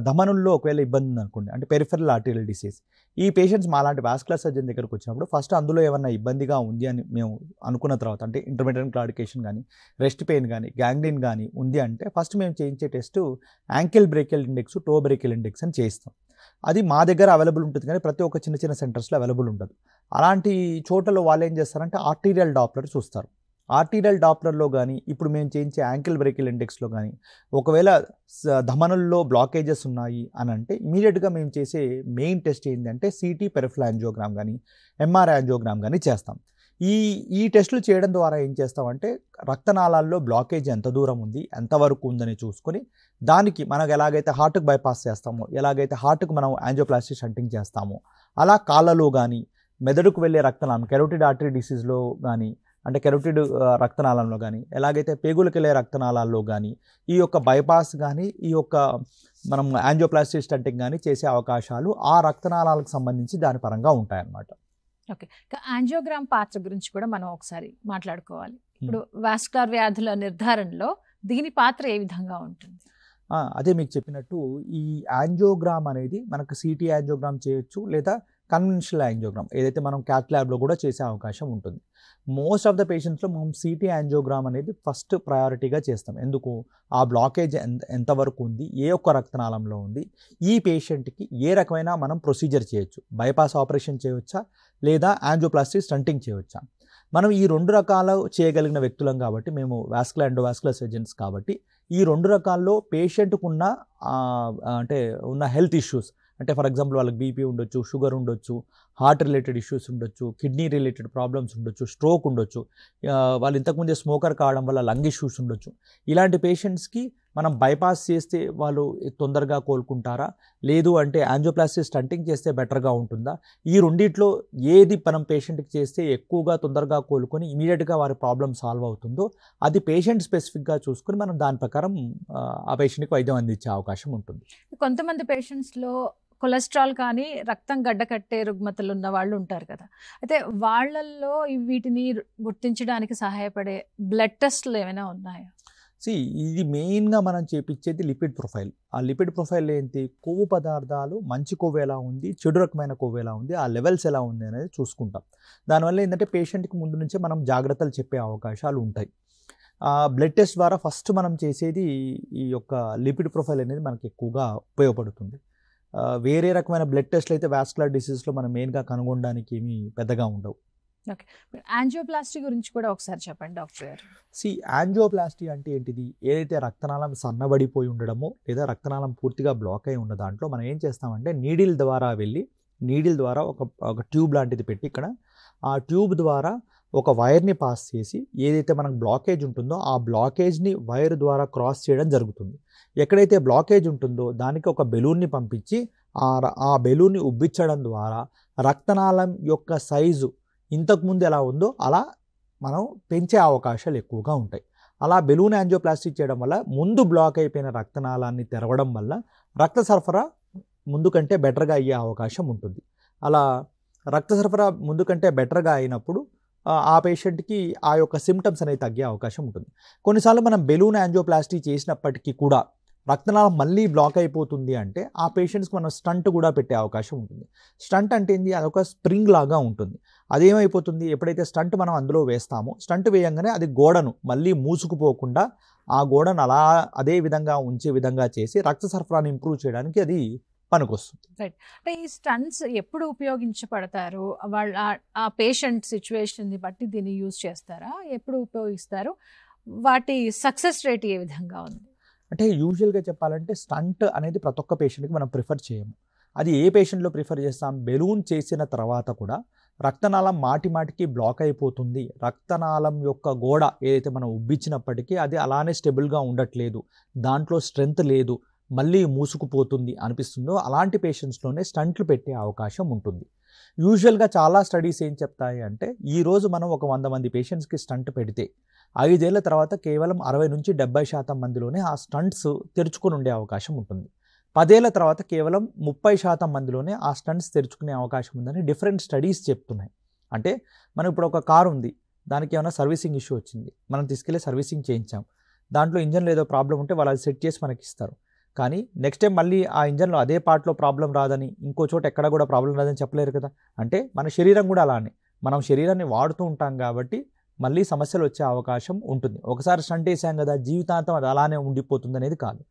ధమనుల్లో ఒకవేళ ఇబ్బంది ఉందనుకోండి, అంటే పెరిఫెరల్ ఆర్టీరియల్ డిసీజ్, ఈ పేషెంట్స్ మాలాంటి వాస్కులర్ సర్జన్ దగ్గరకు వచ్చినప్పుడు ఫస్ట్ అందులో ఏమన్నా ఇబ్బందిగా ఉంది అని మేము అనుకున్న తర్వాత, అంటే ఇంటర్మీడియట్ క్లాడికేషన్ కానీ, రెస్ట్ పెయిన్ కానీ, గ్యాంగ్రీన్ కానీ ఉంది అంటే ఫస్ట్ మేము చేయించే test ankle brachial index, toe brachial index అని చేయిస్తాం. అది మా దగ్గర అవైలబుల్ ఉంటుంది కానీ ప్రతి ఒక్క చిన్న చిన్న సెంటర్స్లో అవైలబుల్ ఉండదు. అలాంటి చోట్లలో వాళ్ళు ఏం చేస్తారంటే ఆర్టీరియల్ డాప్లర్ చూస్తారు. ఆర్టీరియల్ డాప్లర్లో కానీ ఇప్పుడు మేము చేయించే యాంకిల్ బ్రేకియల్ ఇండెక్స్లో కానీ ఒకవేళ ధమనుల్లో బ్లాకేజెస్ ఉన్నాయి అని అంటే ఇమీడియట్గా మేము చేసే మెయిన్ టెస్ట్ ఏంటంటే సిటీ పెరిఫెరల్ యాంజియోగ్రామ్ కానీ, ఎంఆర్ఐ యాంజియోగ్రామ్ కానీ చేస్తాం. ఈ టెస్టులు చేయడం ద్వారా ఏం చేస్తామంటే రక్తనాళాల్లో బ్లాకేజ్ ఎంత దూరం ఉంది, ఎంతవరకు ఉందని చూసుకొని దానికి మనకు ఎలాగైతే హార్ట్కి బైపాస్ చేస్తామో, ఎలాగైతే హార్ట్కి మనం యాంజియోప్లాస్టీ షంటింగ్ చేస్తామో, అలా కాళ్ళలో కానీ మెదడుకు వెళ్ళే రక్తనాళం కెరోటిడ్ ఆర్టరీ డిసీజ్లో కానీ, అంటే కెరోటిడ్ రక్తనాళంలో కానీ, ఎలాగైతే పేగులకు వెళ్ళే రక్తనాళాల్లో కానీ ఈ యొక్క బైపాస్ కానీ, ఈ యొక్క మనం యాంజియోప్లాస్టీ స్టంటింగ్ కానీ చేసే అవకాశాలు ఆ రక్తనాళాలకు సంబంధించి దాని పరంగా ఉంటాయన్నమాట. ఓకే, యాంజియోగ్రామ్ పాత్ర గురించి కూడా మనం ఒకసారి మాట్లాడుకోవాలి. ఇప్పుడు వాస్కులర్ వ్యాధుల నిర్ధారణలో దీని పాత్ర ఏ విధంగా ఉంటుంది? అదే మీకు చెప్పినట్టు ఈ యాంజియోగ్రామ్ అనేది మనకు సిటీ యాంజియోగ్రామ్ చేయొచ్చు, లేదా కన్వెన్షనల్ యాంజియోగ్రామ్ ఏదైతే మనం క్యాత్ ల్యాబ్లో కూడా చేసే అవకాశం ఉంటుంది. మోస్ట్ ఆఫ్ ద పేషెంట్స్లో మనం సిటీ యాంజియోగ్రామ్ అనేది ఫస్ట్ ప్రయారిటీగా చేస్తాం. ఎందుకు, ఆ బ్లాకేజ్ ఎంతవరకు ఉంది, ఏ ఒక్క రక్తనాళంలో ఉంది, ఈ పేషెంట్కి ఏ రకమైన మనం ప్రొసీజర్ చేయొచ్చు, బైపాస్ ఆపరేషన్ చేయవచ్చా లేదా యాంజియోప్లాస్టీ స్టంటింగ్ చేయవచ్చా. మనం ఈ రెండు రకాలు చేయగలిగిన వ్యక్తులం కాబట్టి, మేము వాస్కులర్ ఎండోవాస్కులర్ సర్జన్స్ కాబట్టి ఈ రెండు రకాల్లో పేషెంట్కు ఉన్న హెల్త్ ఇష్యూస్, అంటే ఫర్ ఎగ్జాంపుల్ వాళ్ళకి బీపీ ఉండొచ్చు, షుగర్ ఉండొచ్చు, హార్ట్ రిలేటెడ్ ఇష్యూస్ ఉండొచ్చు, కిడ్నీ రిలేటెడ్ ప్రాబ్లమ్స్ ఉండొచ్చు, స్ట్రోక్ ఉండొచ్చు, వాళ్ళు ఇంతకుముందే స్మోకర్ కావడం వల్ల లంగ్ ఇష్యూస్ ఉండొచ్చు. ఇలాంటి పేషెంట్స్కి మనం బైపాస్ చేస్తే వాళ్ళు తొందరగా కోలుకుంటారా, లేదు అంటే యాంజియోప్లాస్టీ స్టంటింగ్ చేస్తే బెటర్గా ఉంటుందా, ఈ రెండిట్లో ఏది మనం పేషెంట్కి చేస్తే ఎక్కువగా తొందరగా కోలుకొని ఇమీడియట్గా వారి ప్రాబ్లమ్ సాల్వ్ అవుతుందో అది పేషెంట్ స్పెసిఫిక్గా చూసుకొని మనం దాని ప్రకారం ఆ పేషెంట్కి వైద్యం అందించే అవకాశం ఉంటుంది. కొంతమంది పేషెంట్స్లో కొలెస్ట్రాల్ కానీ రక్తం గడ్డకట్టే రుగ్మతలు ఉన్న వాళ్ళు ఉంటారు కదా, అయితే వాళ్ళల్లో వీటిని గుర్తించడానికి సహాయపడే బ్లడ్ టెస్ట్లు ఏమైనా ఉన్నాయా? ఇది మెయిన్గా మనం చేపించేది లిపిడ్ ప్రొఫైల్. ఆ లిపిడ్ ప్రొఫైల్ ఏంటి, కొవ్వు పదార్థాలు మంచి కొవ్వు ఎలా ఉంది, చెడు రకమైన కొవ్వు ఎలా ఉంది, ఆ లెవెల్స్ ఎలా ఉంది అనేది చూసుకుంటాం. దానివల్ల ఏంటంటే పేషెంట్కి ముందు నుంచే మనం జాగ్రత్తలు చెప్పే అవకాశాలు ఉంటాయి. బ్లడ్ టెస్ట్ ద్వారా ఫస్ట్ మనం చేసేది ఈ యొక్క లిపిడ్ ప్రొఫైల్ అనేది మనకి ఎక్కువగా ఉపయోగపడుతుంది. వేరే రకమైన బ్లడ్ టెస్ట్లు అయితే వాస్కులర్ డిసీజ్లో మనం మెయిన్గా కనుగొనడానికి ఏమీ పెద్దగా ఉండవు. ఓకే, యాంజియోప్లాస్టీ గురించి కూడా ఒకసారి చెప్పండి డాక్టర్ గారు. యాంజియోప్లాస్టీ అంటే ఏంటిది, ఏదైతే రక్తనాళం సన్నబడిపోయి ఉండడమో లేదా రక్తనాళం పూర్తిగా బ్లాక్ అయి ఉన్న దాంట్లో మనం ఏం చేస్తామంటే నీడిల్ ద్వారా ఒక ట్యూబ్ లాంటిది పెట్టి ఇక్కడ ఆ ట్యూబ్ ద్వారా ఒక వైర్ని పాస్ చేసి ఏదైతే మనకు బ్లాకేజ్ ఉంటుందో ఆ బ్లాకేజ్ని వైర్ ద్వారా క్రాస్ చేయడం జరుగుతుంది. ఎక్కడైతే బ్లాకేజ్ ఉంటుందో దానికి ఒక బెలూన్ని పంపించి ఆ బెలూన్ని ఉబ్బించడం ద్వారా రక్తనాళం యొక్క సైజు ఇంతకుముందు ఎలా ఉందో అలా మనం పెంచే అవకాశాలు ఎక్కువగా ఉంటాయి. అలా బెలూన్ యాంజియోప్లాస్టీ చేయడం వల్ల ముందు బ్లాక్ అయిపోయిన రక్తనాళాన్ని తెరవడం వల్ల రక్త సరఫరా ముందు కంటే బెటర్గా అయ్యే అవకాశం ఉంటుంది. అలా రక్త సరఫరా ముందు కంటే బెటర్గా అయినప్పుడు ఆ పేషెంట్కి ఆ యొక్క సిమ్టమ్స్ అనేవి తగ్గే అవకాశం ఉంటుంది. కొన్నిసార్లు మనం బెలూన్ యాంజియోప్లాస్టీ చేసినప్పటికీ కూడా రక్తనాళం మళ్ళీ బ్లాక్ అయిపోతుంది అంటే ఆ పేషెంట్స్కి మనం స్టంట్ కూడా పెట్టే అవకాశం ఉంటుంది. స్టంట్ అంటే ఏంటి, అదొక స్ప్రింగ్ లాగా ఉంటుంది. అదేమైపోతుంది, ఎప్పుడైతే స్టంట్ మనం అందులో వేస్తామో స్టంట్ వేయంగానే అది గోడను మళ్ళీ మూసుకుపోకుండా ఆ గోడను అదే విధంగా ఉంచే విధంగా చేసి రక్త సరఫరాను ఇంప్రూవ్ చేయడానికి అది పనికొస్తుంది. రైట్, అంటే ఈ స్టంట్స్ ఎప్పుడు ఉపయోగించబడతారు, వాళ్ళ ఆ పేషెంట్ సిచ్యువేషన్ని బట్టి దీన్ని యూజ్ చేస్తారా, ఎప్పుడు ఉపయోగిస్తారు, వాటి సక్సెస్ రేట్ ఏ విధంగా ఉంది? అంటే యూజువల్గా చెప్పాలంటే స్టంట్ అనేది ప్రతి ఒక్క పేషెంట్కి మనం ప్రిఫర్ చేయము. అది ఏ పేషెంట్లో ప్రిఫర్ చేస్తాం, బెలూన్ చేసిన తర్వాత కూడా రక్తనాళం మాటికి బ్లాక్ అయిపోతుంది, రక్తనాళం యొక్క గోడ ఏదైతే మనం ఉబ్బించినప్పటికీ అది అలానే స్టెబుల్గా ఉండట్లేదు, దాంట్లో స్ట్రెంగ్త్ లేదు, మళ్ళీ మూసుకుపోతుంది అనిపిస్తుందో అలాంటి పేషెంట్స్లోనే స్టంట్లు పెట్టే అవకాశం ఉంటుంది. యూజువల్గా చాలా స్టడీస్ ఏం చెప్తాయి అంటే ఈరోజు మనం ఒక 100 మంది పేషెంట్స్కి స్టంట్ పెడితే 5 ఏళ్ల తర్వాత కేవలం 60 నుంచి 70% మందిలోనే ఆ స్టంట్స్ తెరుచుకొని ఉండే అవకాశం ఉంటుంది. 10 ఏళ్ల తర్వాత కేవలం 30% మందిలోనే ఆ స్టంట్స్ తెరుచుకునే అవకాశం ఉందని డిఫరెంట్ స్టడీస్ చెప్తున్నాయి. అంటే మనం ఇప్పుడు ఒక కారు ఉంది, దానికి ఏమైనా సర్వీసింగ్ ఇష్యూ వచ్చింది, మనం తీసుకెళ్ళి సర్వీసింగ్ చేయించాం, దాంట్లో ఇంజన్లో ఏదో ప్రాబ్లం ఉంటే వాళ్ళు అది సెట్ చేసి మనకి ఇస్తారు. కానీ నెక్స్ట్ టైం మళ్ళీ ఆ ఇంజన్లో అదే పార్ట్లో ప్రాబ్లం రాదని, ఇంకో చోట ఎక్కడ కూడా ప్రాబ్లం రాదని చెప్పలేరు కదా. అంటే మన శరీరం కూడా అలానే, మనం శరీరాన్ని వాడుతూ ఉంటాం కాబట్టి మళ్ళీ సమస్యలు వచ్చే అవకాశం ఉంటుంది. ఒకసారి స్టంట్ వేసాం కదా జీవితాంతం అది అలానే ఉండిపోతుంది అనేది కాదు.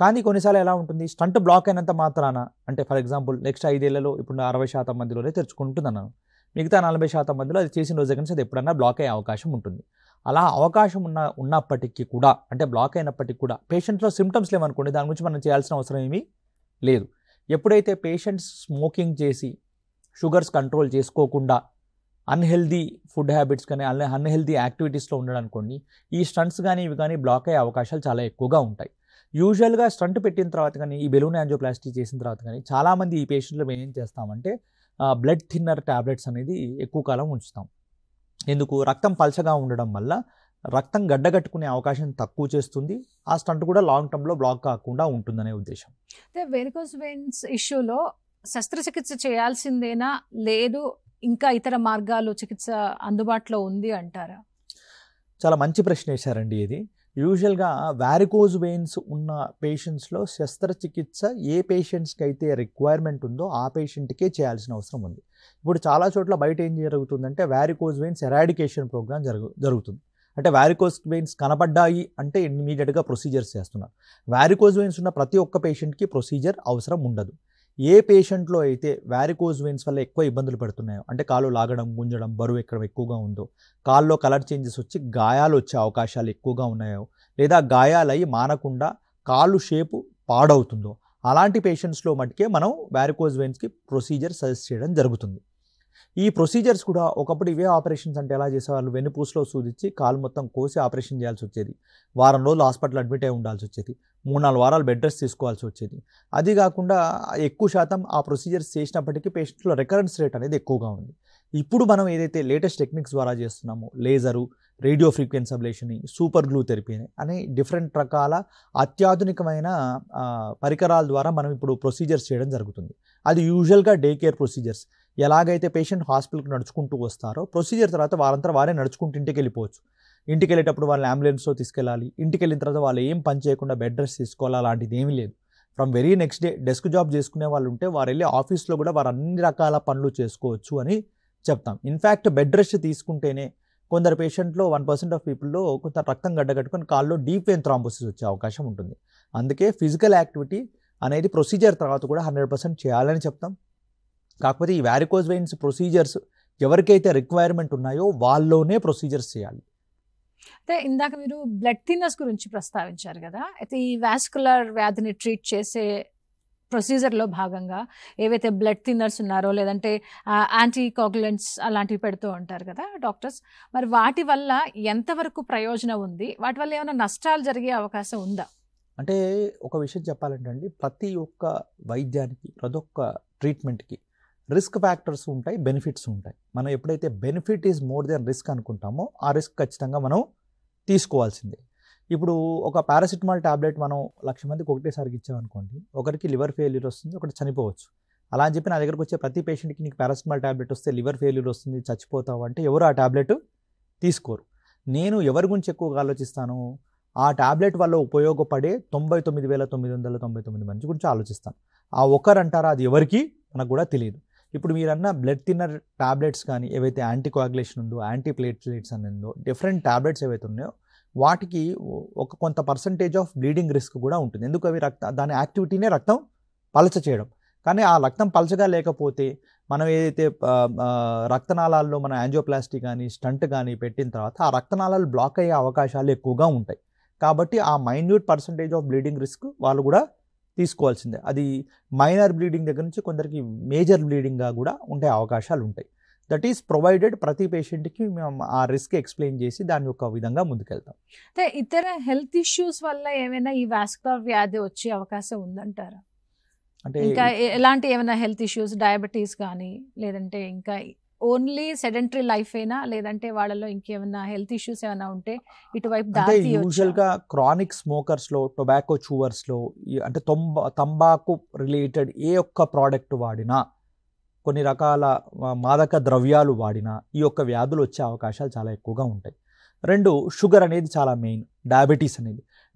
కానీ కొన్నిసార్లు ఎలా ఉంటుంది, స్టంట్ బ్లాక్ అయినంత మాత్రాన, అంటే ఫర్ ఎగ్జాంపుల్ నెక్స్ట్ 5 ఏళ్లలో ఇప్పుడు 60% మందిలోనే తెరుచుకుంటుందన్నాను, మిగతా 40% మందిలో అది చేసిన రోజు దగ్గర అది ఎప్పుడన్నా బ్లాక్ అయ్యే అవకాశం ఉంటుంది. అలా అవకాశం ఉన్నప్పటికీ కూడా, అంటే బ్లాక్ అయినప్పటికీ కూడా పేషెంట్లో సిమ్టమ్స్ లేవనుకోండి, దాని గురించి మనం చేయాల్సిన అవసరం ఏమీ లేదు. ఎప్పుడైతే పేషెంట్స్ స్మోకింగ్ చేసి షుగర్స్ కంట్రోల్ చేసుకోకుండా అన్హెల్దీ ఫుడ్ హ్యాబిట్స్ కానీ అన్హెల్దీ యాక్టివిటీస్లో ఉండడనుకోండి, ఈ స్టంట్స్ కానీ ఇవి కానీ బ్లాక్ అయ్యే అవకాశాలు చాలా ఎక్కువగా ఉంటాయి. యూజువల్గా స్టంట్ పెట్టిన తర్వాత కానీ, ఈ బెలూన్ యాంజియోప్లాస్టీ చేసిన తర్వాత కానీ చాలామంది ఈ పేషెంట్లు మేము ఏం చేస్తామంటే బ్లడ్ థిన్నర్ ట్యాబ్లెట్స్ అనేది ఎక్కువ కాలం ఉంచుతాం. ఎందుకు? రక్తం పల్చగా ఉండడం వల్ల రక్తం గడ్డగట్టుకునే అవకాశం తక్కువ చేస్తుంది, ఆ స్టంట్ కూడా లాంగ్ టర్మ్లో బ్లాక్ కాకుండా ఉంటుందనే ఉద్దేశం. అయితే వెరికోస్ వెయిన్స్ ఇష్యూలో శస్త్రచికిత్స చేయాల్సిందేనా, లేదు ఇంకా ఇతర మార్గాలు చికిత్స అందుబాటులో ఉంది అంటారా? చాలా మంచి ప్రశ్న వేశారండి ఇది. యూజువల్గా వారికోజ్ వెయిన్స్ ఉన్న పేషెంట్స్లో శస్త్రచికిత్స ఏ పేషెంట్స్కి అయితే రిక్వైర్మెంట్ ఉందో ఆ పేషెంట్కే చేయాల్సిన అవసరం ఉంది. ఇప్పుడు చాలా చోట్ల బయట ఏం జరుగుతుందంటే వారికోజ్ వెయిన్స్ ఎరాడికేషన్ ప్రోగ్రామ్ జరుగుతుంది. అంటే వారికోజ్ వెయిన్స్ కనపడ్డాయి అంటే ఇమ్మీడియట్గా ప్రొసీజర్స్ చేస్తున్నారు. వారికోజ్ వెయిన్స్ ఉన్న ప్రతి ఒక్క పేషెంట్కి ప్రొసీజర్ అవసరం ఉండదు. ఏ పేషెంట్లో అయితే వారికోజ్ వెయిన్స్ వల్ల ఎక్కువ ఇబ్బందులు పడుతున్నాయో, అంటే కాళ్ళు లాగడం, గుంజడం, బరువు ఎక్కడ ఎక్కువగా ఉందో, కాల్లో కలర్ చేంజెస్ వచ్చి గాయాలు వచ్చే అవకాశాలు ఎక్కువగా ఉన్నాయో, లేదా గాయాలై మానకుండా కాళ్ళు షేపు పాడవుతుందో, అలాంటి పేషెంట్స్లో మటుకే మనం వారికోజ్ వెయిన్స్కి ప్రొసీజర్ సజెస్ట్ చేయడం జరుగుతుంది. ఈ ప్రొసీజర్స్ కూడా ఒకప్పుడు ఇవే ఆపరేషన్స్ అంటే ఎలా చేసేవాళ్ళు, వెన్నుపూసలో సూదిచ్చి కాలు మొత్తం కోసి ఆపరేషన్ చేయాల్సి వచ్చేది, వారం రోజులు హాస్పిటల్ అడ్మిట్ అయి ఉండాల్సి వచ్చేది, 3-4 వారాలు బెడ్ రెస్ట్ తీసుకోవాల్సి వచ్చేది. అది కాకుండా ఎక్కువ శాతం ఆ ప్రొసీజర్స్ చేసినప్పటికీ పేషెంట్లో రికరెన్స్ రేట్ అనేది ఎక్కువగా ఉంది. ఇప్పుడు మనం ఏదైతే లేటెస్ట్ టెక్నిక్స్ ద్వారా చేస్తున్నామో, laser, radio frequency ablation, super glue therapy అనే డిఫరెంట్ రకాల అత్యాధునికమైన పరికరాల ద్వారా మనం ఇప్పుడు ప్రొసీజర్స్ చేయడం జరుగుతుంది. అది యూజువల్గా డే కేర్ ప్రొసీజర్స్. ఎలాగైతే పేషెంట్ హాస్పిటల్కి నడుచుకుంటూ వస్తారో ప్రొసీజర్ తర్వాత వారంతా వారే నడుచుకుంటూ ఇంటికి వెళ్ళిపోవచ్చు. ఇంటికి వెళ్ళేటప్పుడు వాళ్ళు అంబులెన్స్లో తీసుకెళ్ళాలి, ఇంటికి వెళ్ళిన తర్వాత వాళ్ళు ఏం పని చేయకుండా బెడ్ రెస్ట్ తీసుకోవాలి, అలాంటిది ఏమీ లేదు. From very next day desk job చేసుకునే వాళ్ళు ఉంటే వారు వెళ్ళి ఆఫీస్లో కూడా వారు అన్ని రకాల పనులు చేసుకోవచ్చు అని చెప్తాం. ఇన్ఫ్యాక్ట్ బెడ్ రెస్ట్ తీసుకుంటేనే కొందరు పేషెంట్లో 1% ఆఫ్ పీపుల్లో కొంత రక్తం గడ్డగట్టుకొని కాల్లో డీప్ వెయిన్ థ్రాంబోసిస్ వచ్చే అవకాశం ఉంటుంది. అందుకే ఫిజికల్ యాక్టివిటీ అనేది ప్రొసీజర్ తర్వాత కూడా 100% చేయాలని చెప్తాం. కాకపోతే ఈ వారికోజ్ వెయిన్స్ ప్రొసీజర్స్ ఎవరికైతే రిక్వైర్మెంట్ ఉన్నాయో వాళ్ళలోనే ప్రొసీజర్స్ చేయాలి. అయితే ఇందాక మీరు బ్లడ్ థిన్నర్స్ గురించి ప్రస్తావించారు కదా, అయితే ఈ వాస్కులర్ వ్యాధిని ట్రీట్ చేసే ప్రొసీజర్లో భాగంగా ఏవైతే బ్లడ్ థిన్నర్స్ ఉన్నారో, లేదంటే యాంటీకోగులెంట్స్ అలాంటివి పెడుతూ ఉంటారు కదా డాక్టర్స్, మరి వాటి వల్ల ఎంతవరకు ప్రయోజనం ఉంది, వాటి వల్ల ఏమైనా నష్టాలు జరిగే అవకాశం ఉందా? అంటే ఒక విషయం చెప్పాలంటే అండి, ప్రతి ఒక్క వైద్యానికి, ప్రతి ఒక్క ట్రీట్మెంట్కి రిస్క్ ఫ్యాక్టర్స్ ఉంటాయి, బెనిఫిట్స్ ఉంటాయి. మనం ఎప్పుడైతే benefit is more than risk అనుకుంటామో ఆ రిస్క్ ఖచ్చితంగా మనం తీసుకోవాల్సిందే. ఇప్పుడు ఒక పారాసిటమాల్ టాబ్లెట్ మనం 1,00,000 మందికి ఒకటేసారికి ఇచ్చామనుకోండి, ఒకరికి లివర్ ఫెయిల్యూర్ వస్తుంది, ఒకటి చనిపోవచ్చు. అలా అని చెప్పి నా దగ్గరకు వచ్చే ప్రతి పేషెంట్కి నీకు పారాసిటమాల్ టాబ్లెట్ వస్తే లివర్ ఫెయిల్యూర్ వస్తుంది, చచ్చిపోతావు అంటే ఎవరు ఆ టాబ్లెట్ తీసుకోరు. నేను ఎవరి గురించి ఎక్కువగా ఆలోచిస్తాను, ఆ టాబ్లెట్ వల్ల ఉపయోగపడే 99,999 మంది గురించి ఆలోచిస్తాను. ఆ ఒకరు అంటారా, అది ఎవరికి మనకు కూడా తెలియదు. ఇప్పుడు మీరన్న బ్లడ్ థిన్నర్ టాబ్లెట్స్ కానీ, ఏవైతే యాంటీకోయాగులేషన్ ఉందో, యాంటీప్లేట్లెట్స్ అని ఉందో, డిఫరెంట్ టాబ్లెట్స్ ఏవైతే ఉన్నాయో వాటికి ఒక కొంత పర్సంటేజ్ ఆఫ్ బ్లీడింగ్ రిస్క్ కూడా ఉంటుంది. ఎందుకు? అవి దాని యాక్టివిటీనే రక్తం పలచ చేయడం. కానీ ఆ రక్తం పలచగా లేకపోతే మనం ఏదైతే రక్తనాళాల్లో మన యాంజియోప్లాస్టీ కానీ స్టంట్ కానీ పెట్టిన తర్వాత ఆ రక్తనాళాలు బ్లాక్ అయ్యే అవకాశాలు ఎక్కువగా ఉంటాయి. కాబట్టి ఆ minute percentage of bleeding risk వాళ్ళు కూడా తీసుకోవాల్సిందే. అది మైనర్ బ్లీడింగ్ దగ్గర నుంచి కొందరికి మేజర్ బ్లీడింగ్గా కూడా ఉండే అవకాశాలు ఉంటాయి. దట్ ఈస్ ప్రొవైడెడ్ ప్రతి పేషెంట్కి మేము ఆ రిస్క్ ఎక్స్ప్లెయిన్ చేసి దాని యొక్క విధంగా ముందుకెళ్తాం. అయితే ఇతర హెల్త్ ఇష్యూస్ వల్ల ఏమైనా ఈ వాస్కులర్ వ్యాధి వచ్చే అవకాశం ఉందంటారా? అంటే ఇంకా ఎలాంటి ఏమైనా హెల్త్ ఇష్యూస్, డయాబెటీస్ కానీ, లేదంటే ఇంకా ఓన్లీ సెడెంటరీ లైఫ్ అయినా లేదంటే వాళ్ళలో ఇంకేమైనా హెల్త్ ఇష్యూస్ ఏమైనా ఉంటే ఇటువైపు అంటే దారి యూజువల్గా క్రానిక్ స్మోకర్స్లో, టొబాకో చూవర్స్లో, అంటే తంబాకు రిలేటెడ్ ఏ ఒక్క ప్రోడక్ట్ వాడినా, కొన్ని రకాల మాదక ద్రవ్యాలు వాడినా ఈ యొక్క వ్యాధులు వచ్చే అవకాశాలు చాలా ఎక్కువగా ఉంటాయి. 2, షుగర్ అనేది చాలా మెయిన్.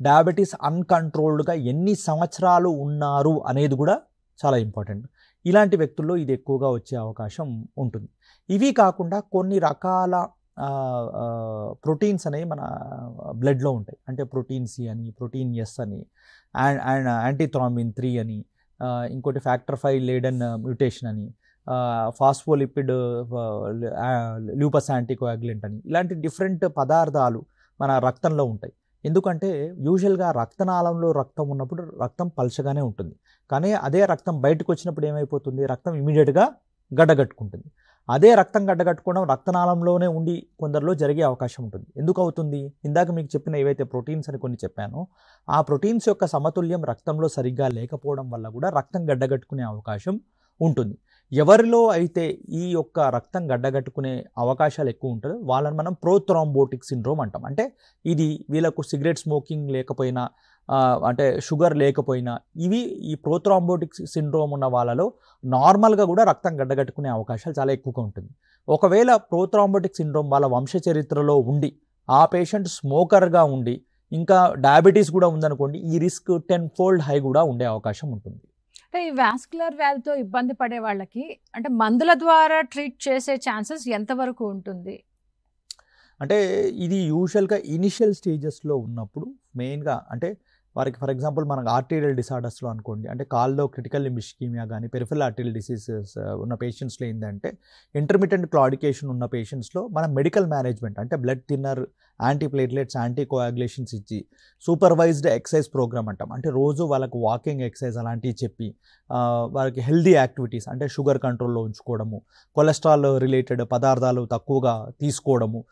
డయాబెటీస్ అన్కంట్రోల్డ్గా ఎన్ని సంవత్సరాలు ఉన్నారు అనేది కూడా చాలా ఇంపార్టెంట్. ఇలాంటి వ్యక్తుల్లో ఇది ఎక్కువగా వచ్చే అవకాశం ఉంటుంది. ఇవి కాకుండా కొన్ని రకాల ప్రోటీన్స్ అనేవి మన బ్లడ్లో ఉంటాయి. అంటే ప్రోటీన్ సి అని, ప్రోటీన్ ఎస్ అని, అండ్ యాంటీథ్రాంబిన్ 3 అని, ఇంకోటి ఫ్యాక్టర్ 5 లేడన్ మ్యూటేషన్ అని, ఫాస్ఫోలిపిడ్ ల్యూపస్ యాంటీకోయాగులెంట్ అని, ఇలాంటి డిఫరెంట్ పదార్థాలు మన రక్తంలో ఉంటాయి. ఎందుకంటే యూజువల్గా రక్తనాళంలో రక్తం ఉన్నప్పుడు రక్తం పల్చగానే ఉంటుంది. కానీ అదే రక్తం బయటకు వచ్చినప్పుడు ఏమైపోతుంది, రక్తం ఇమీడియట్గా గడ్డగట్టుకుంటుంది. అదే రక్తం గడ్డగట్టుకోవడం రక్తనాళంలోనే ఉండి కొందరిలో జరిగే అవకాశం ఉంటుంది. ఎందుకు అవుతుంది? ఇందాక మీకు చెప్పిన ఏవైతే ప్రోటీన్స్ అని కొన్ని చెప్పానో, ఆ ప్రోటీన్స్ యొక్క సమతుల్యం రక్తంలో సరిగ్గా లేకపోవడం వల్ల కూడా రక్తం గడ్డగట్టుకునే అవకాశం ఉంటుంది. ఎవరిలో అయితే ఈ యొక్క రక్తం గడ్డగట్టుకునే అవకాశాలు ఎక్కువ ఉంటుందో వాళ్ళని మనం ప్రోథ్రాంబోటిక్ సిండ్రోమ్ అంటాం. అంటే ఇది వీళ్ళకు సిగరెట్ స్మోకింగ్ లేకపోయినా, అంటే షుగర్ లేకపోయినా, ఈ ప్రోథ్రాంబోటిక్ సిండ్రోమ్ ఉన్న వాళ్ళలో నార్మల్గా కూడా రక్తం గడ్డగట్టుకునే అవకాశాలు చాలా ఎక్కువగా ఉంటుంది. ఒకవేళ ప్రోథ్రాంబోటిక్ సిండ్రోమ్ వాళ్ళ వంశ చరిత్రలో ఉండి ఆ పేషెంట్ స్మోకర్గా ఉండి ఇంకా డయాబెటీస్ కూడా ఉందనుకోండి, ఈ రిస్క్ 10-fold హై కూడా ఉండే అవకాశం ఉంటుంది. అంటే ఈ వాస్కులర్ వ్యాధితో ఇబ్బంది పడే వాళ్ళకి అంటే మందుల ద్వారా ట్రీట్ చేసే ఛాన్సెస్ ఎంతవరకు ఉంటుంది? అంటే ఇది యూజువల్గా ఇనిషియల్ స్టేజెస్లో ఉన్నప్పుడు మెయిన్గా, అంటే వారికి ఫర్ ఎగ్జాంపుల్ మనకు ఆర్టీరియల్ డిసార్డర్స్లో అనుకోండి, అంటే కాల్లో క్రిటికల్ లింబ్ ఇస్కీమియా కానీ పెరిఫెరల్ ఆర్టీరియల్ డిసీజెస్ ఉన్న పేషెంట్స్లో ఏంటంటే ఇంటర్మిటెంట్ క్లాడికేషన్ ఉన్న పేషెంట్స్లో మనం మెడికల్ మేనేజ్మెంట్, అంటే బ్లడ్ థిన్నర్, యాంటీప్లేట్లెట్స్, యాంటీకోయాగులేషన్స్ ఇచ్చి సూపర్వైజ్డ్ ఎక్సర్సైజ్ ప్రోగ్రామ్ అంటాం. అంటే రోజు వాళ్ళకు వాకింగ్ ఎక్సర్సైజ్ అలాంటివి చెప్పి వాళ్ళకి హెల్దీ యాక్టివిటీస్, అంటే షుగర్ కంట్రోల్లో ఉంచుకోవడము, కొలెస్ట్రాల్ రిలేటెడ్ పదార్థాలు తక్కువగా తీసుకోవడము,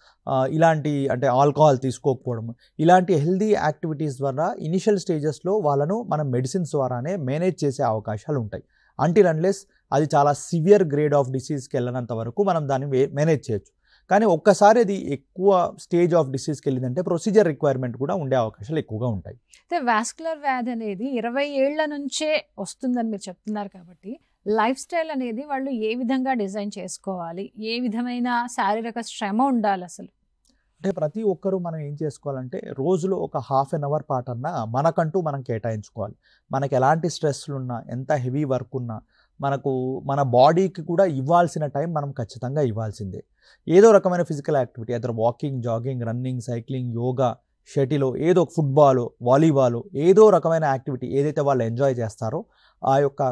ఇలాంటి అంటే ఆల్కహాల్ తీసుకోకపోవడము, ఇలాంటి హెల్దీ యాక్టివిటీస్ ద్వారా ఇనిషియల్ స్టేజెస్లో వాళ్ళను మనం మెడిసిన్స్ ద్వారానే మేనేజ్ చేసే అవకాశాలు ఉంటాయి. అంటిల్ అన్లెస్ అది చాలా సివియర్ గ్రేడ్ ఆఫ్ డిసీజ్కి వెళ్ళినంత వరకు మనం దాన్ని మేనేజ్ చేయొచ్చు. కానీ ఒక్కసారి అది ఎక్కువ స్టేజ్ ఆఫ్ డిసీజ్కి వెళ్ళిందంటే ప్రొసీజర్ రిక్వైర్మెంట్ కూడా ఉండే అవకాశాలు ఎక్కువగా ఉంటాయి. అయితే వాస్కులర్ వ్యాధి అనేది 20 ఏళ్ల నుంచే వస్తుందని మీరు చెప్తున్నారు కాబట్టి లైఫ్ స్టైల్ అనేది వాళ్ళు ఏ విధంగా డిజైన్ చేసుకోవాలి, ఏ విధమైన శారీరక శ్రమ ఉండాలి అసలు? అంటే ప్రతి ఒక్కరూ మనం ఏం చేసుకోవాలంటే రోజులో ఒక ½ an hour పాటన్నా మనకంటూ మనం కేటాయించుకోవాలి. మనకు ఎలాంటి స్ట్రెస్లు ఉన్నా, ఎంత హెవీ వర్క్ ఉన్నా, మన బాడీకి కూడా ఇవ్వాల్సిన టైం మనం ఖచ్చితంగా ఇవ్వాల్సిందే. ఏదో రకమైన physical activity, other walking, jogging, running, cycling, yoga, షటిలో, ఏదో ఫుట్బాల్, వాలీబాల్, ఏదో రకమైన యాక్టివిటీ ఏదైతే వాళ్ళు ఎంజాయ్ చేస్తారో ఆ యొక్క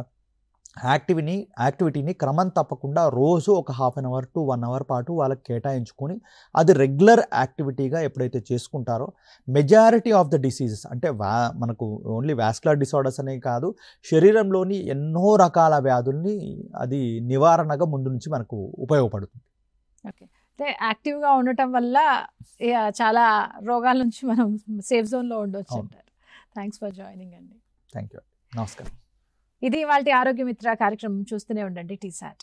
యాక్టివిటీని క్రమం తప్పకుండా రోజు ఒక ½ an hour to 1 hour పాటు వాళ్ళకి కేటాయించుకొని అది రెగ్యులర్ యాక్టివిటీగా ఎప్పుడైతే చేసుకుంటారో మెజారిటీ ఆఫ్ ద డిసీజెస్, అంటే మనకు ఓన్లీ వాస్కులర్ డిసార్డర్స్ అనే కాదు, శరీరంలోని ఎన్నో రకాల వ్యాధుల్ని అది నివారణగా ముందు నుంచి మనకు ఉపయోగపడుతుంది. ఓకే, అంటే యాక్టివ్గా ఉండటం వల్ల చాలా రోగాల నుంచి మనం సేఫ్ జోన్లో ఉండొచ్చు అంటారు. థ్యాంక్స్ ఫర్ జాయినింగ్ అండి. Thank you. నమస్కారం. ఇది ఇవాల్టి ఆరోగ్య మిత్ర కార్యక్రమం. చూస్తూనే ఉండండి TSAT.